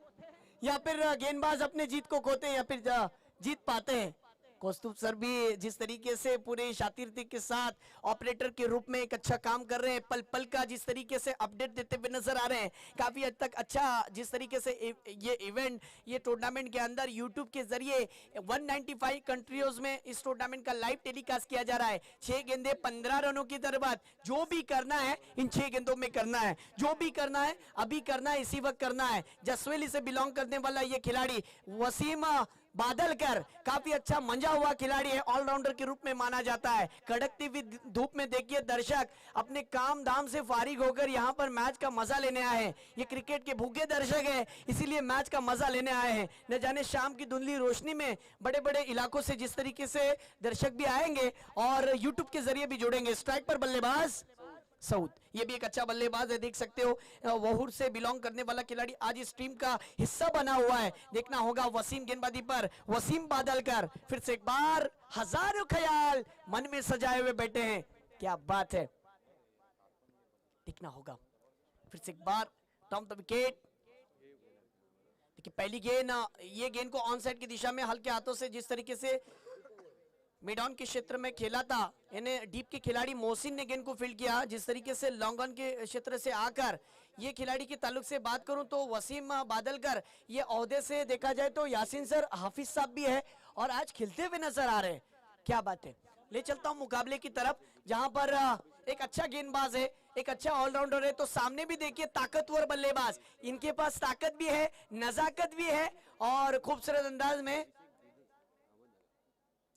या फिर गेंदबाज अपने जीत को खोते हैं या फिर जीत पाते हैं। कौस्तुभ सर भी जिस तरीके से पूरे शातिरती के साथ ऑपरेटर के रूप में एक अच्छा काम कर रहे हैं, पल पल का जिस तरीके से अपडेट देते हुए नजर आ रहे हैं। काफी हद तक अच्छा जिस तरीके से ये इवेंट, ये टूर्नामेंट के अंदर यूट्यूब के जरिए 195 कंट्रीज में इस टूर्नामेंट का लाइव टेलीकास्ट किया जा रहा है। 6 गेंदे 15 रनों की दरबाद, जो भी करना है इन 6 गेंदों में करना है, जो भी करना है अभी करना है, इसी वक्त करना है। जसवेली से बिलोंग करने वाला ये खिलाड़ी वसीम बादलकर काफी अच्छा मंजा हुआ खिलाड़ी है, ऑलराउंडर के रूप में माना जाता है। कड़कती हुई धूप में देखिए दर्शक अपने काम धाम से फारिग होकर यहाँ पर मैच का मजा लेने आए हैं। ये क्रिकेट के भूखे दर्शक हैं, इसीलिए मैच का मजा लेने आए हैं। न जाने शाम की धुंधली रोशनी में बड़े बड़े इलाकों से जिस तरीके से दर्शक भी आएंगे और यूट्यूब के जरिए भी जुड़ेंगे। स्ट्राइक पर बल्लेबाज सऊद, ये भी एक अच्छा बल्लेबाज है, देख सकते हो वहूर से बिलोंग करने वाला खिलाड़ी आज इस टीम का हिस्सा बना हुआ है। देखना होगा वसीम गेंदबाजी पर, वसीम बादलकर फिर से एक बार हजारों ख्याल मन में सजाए हुए बैठे हैं, क्या बात है। देखना होगा फिर से एक बार टॉप द विकेट। देखिए पहली गेंद, ये गेंद को ऑन साइड की दिशा में हल्के हाथों से जिस तरीके से मिड ऑन के क्षेत्र में खेला था, इन्हें डीप के खिलाड़ी मोहसिन ने गेंद को फील्ड किया। जिस तरीके से लॉन्ग ऑन के क्षेत्र से आकर ये खिलाड़ी के ताल्लुक से बात करूं तो वसीम बादलकर, ये ओहदे से देखा जाए तो यासीन सर, हाफिज साहब भी है और आज खिलते हुए नजर आ रहे हैं, क्या बात है। ले चलता हूं मुकाबले की तरफ, जहां पर एक अच्छा गेंदबाज है, एक अच्छा ऑलराउंडर है, तो सामने भी देखिए ताकतवर बल्लेबाज, इनके पास ताकत भी है, नजाकत भी है और खूबसूरत अंदाज में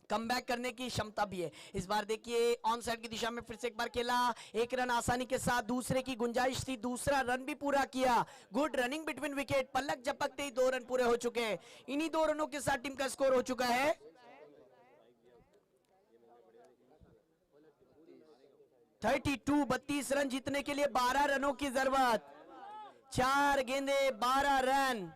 कमबैक करने की क्षमता भी है। इस बार देखिए ऑन साइड की दिशा में फिर से एक बार खेला, 1 रन आसानी के साथ, दूसरे की गुंजाइश थी, दूसरा रन भी पूरा किया। गुड रनिंग बिटवीन विकेट, पलक झपकते ही 2 रन पूरे हो चुके हैं। इन्हीं 2 रनों के साथ टीम का स्कोर हो चुका है 32। 32 रन जीतने के लिए 12 रनों की जरूरत, 4 गेंदे 12 रन।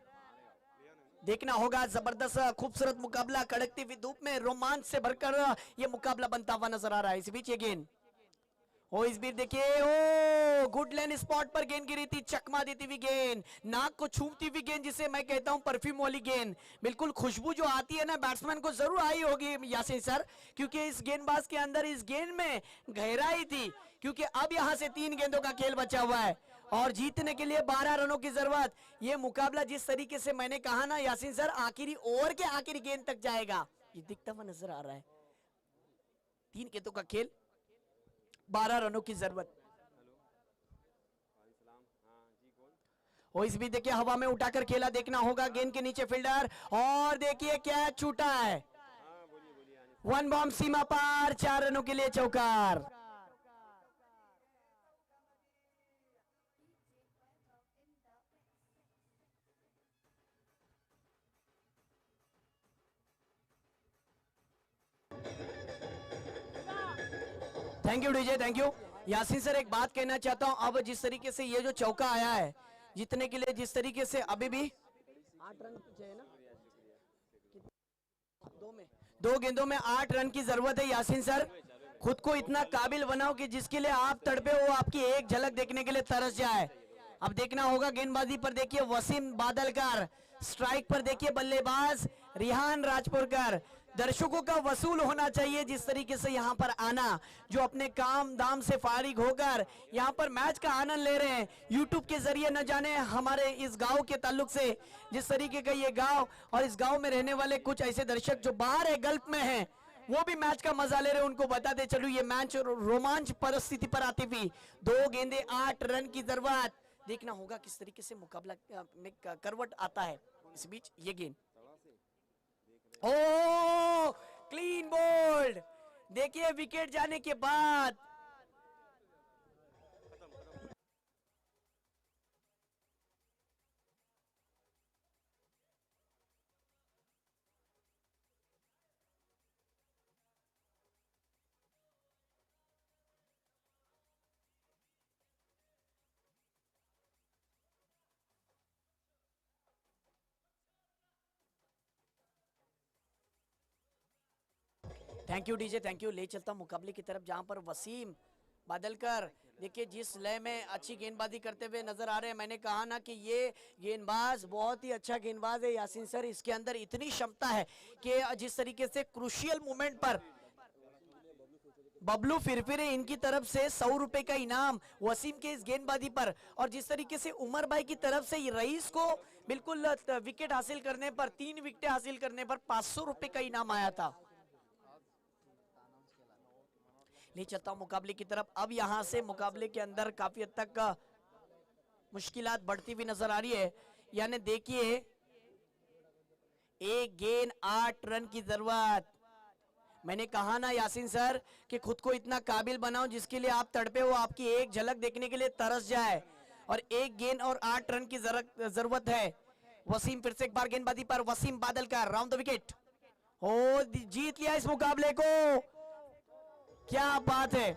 देखना होगा, जबरदस्त खूबसूरत मुकाबला, कड़कती हुई धूप में रोमांच से भरकर ये मुकाबला बनता हुआ नजर आ रहा है। इस बीच ये गेंद, ओ इस बीच देखिए, ओ गुड लेन स्पॉट पर गेंद गिरी थी, चकमा देती हुई गेंद, नाक को छूमती हुई गेंद, जिसे मैं कहता हूं परफ्यूम वाली गेंद। बिल्कुल खुशबू जो आती है ना बैट्समैन को जरूर आई होगी यासीन सर, क्योंकि इस गेंदबाज के अंदर, इस गेंद में गहराई थी। क्योंकि अब यहां से 3 गेंदों का खेल बचा हुआ है और जीतने के लिए 12 रनों की जरूरत। ये मुकाबला जिस तरीके से मैंने कहा ना यासीन सर, आखिरी ओवर के आखिरी गेंद तक जाएगा, ये दिखता हुआ नजर आ रहा है। 3 गेंदों का खेल, 12 रनों की जरूरत। और इस भी देखिए हवा में उठाकर खेला, देखना होगा गेंद के नीचे फील्डर, और देखिए क्या छूटा है, 1 बॉम्ब सीमा पार, 4 रनों के लिए चौकार। Thank you DJ, thank you. Yasin sir एक बात कहना चाहता हूं, अब जिस तरीके से ये जो चौका आया है जीतने के लिए, जिस तरीके से अभी भी 8 रन चाहिए ना, 2 गेंदों में 8 रन की जरूरत है। यासीन सर खुद को इतना काबिल बनाओ कि जिसके लिए आप तड़पे वो आपकी एक झलक देखने के लिए तरस जाए। अब देखना होगा गेंदबाजी पर देखिए वसीम बादलकर, स्ट्राइक पर देखिए बल्लेबाज रिहान राजपुरकर। दर्शकों का वसूल होना चाहिए जिस तरीके से यहां पर आना, जो अपने काम दाम से फारिग होकर यहां पर मैच का आनंद ले रहे हैं यूट्यूब के जरिए। न जाने हमारे इस गांव के ताल्लुक से, जिस तरीके का ये गांव और इस गांव में रहने वाले कुछ ऐसे दर्शक जो बाहर है, गल्फ में हैं, वो भी मैच का मजा ले रहे हैं। उनको बताते चलो ये मैच रोमांच परिस्थिति पर आती हुई, 2 गेंदे 8 रन की जरूरत। देखना होगा किस तरीके से मुकाबला में करवट आता है। इस बीच ये गेंद, ओ क्लीन बोल्ड, देखिए विकेट जाने के बाद thank you DJ, thank you. ले चलता हूं मुकाबले की तरफ जहां पर वसीम बादलकर देखिए जिस लय में अच्छी गेंदबाजी करते हुए नजर आ रहे हैं। मैंने कहा ना कि ये गेंदबाज बहुत ही अच्छा गेंदबाज है यासीन सर, इसके अंदर इतनी क्षमता है कि जिस तरीके से क्रूशियल मोमेंट पर बबलू फिरफिरे इनकी तरफ से 100 रुपए का इनाम वसीम के इस गेंदबाजी पर, और जिस तरीके से उमर भाई की तरफ से ये रईस को बिल्कुल विकेट हासिल करने पर 3 विकेट हासिल करने पर 500 रुपए का इनाम आया था। ले चलता हूं मुकाबले की तरफ। अब यहां से मुकाबले के अंदर काफी हद तक मुश्किलात बढ़ती हुई नजर आ रही है। यानी देखिए 1 गेंद 8 रन की जरूरत। मैंने कहा ना यासीन सर कि खुद को इतना काबिल बनाओ जिसके लिए आप तड़पे हो, आपकी एक झलक देखने के लिए तरस जाए, और 1 गेंद और 8 रन की जरूरत है। वसीम फिर से एक बार गेंदबाजी पर, वसीम बादलकर राउंड द विकेट, हो जीत लिया इस मुकाबले को, क्या बात है।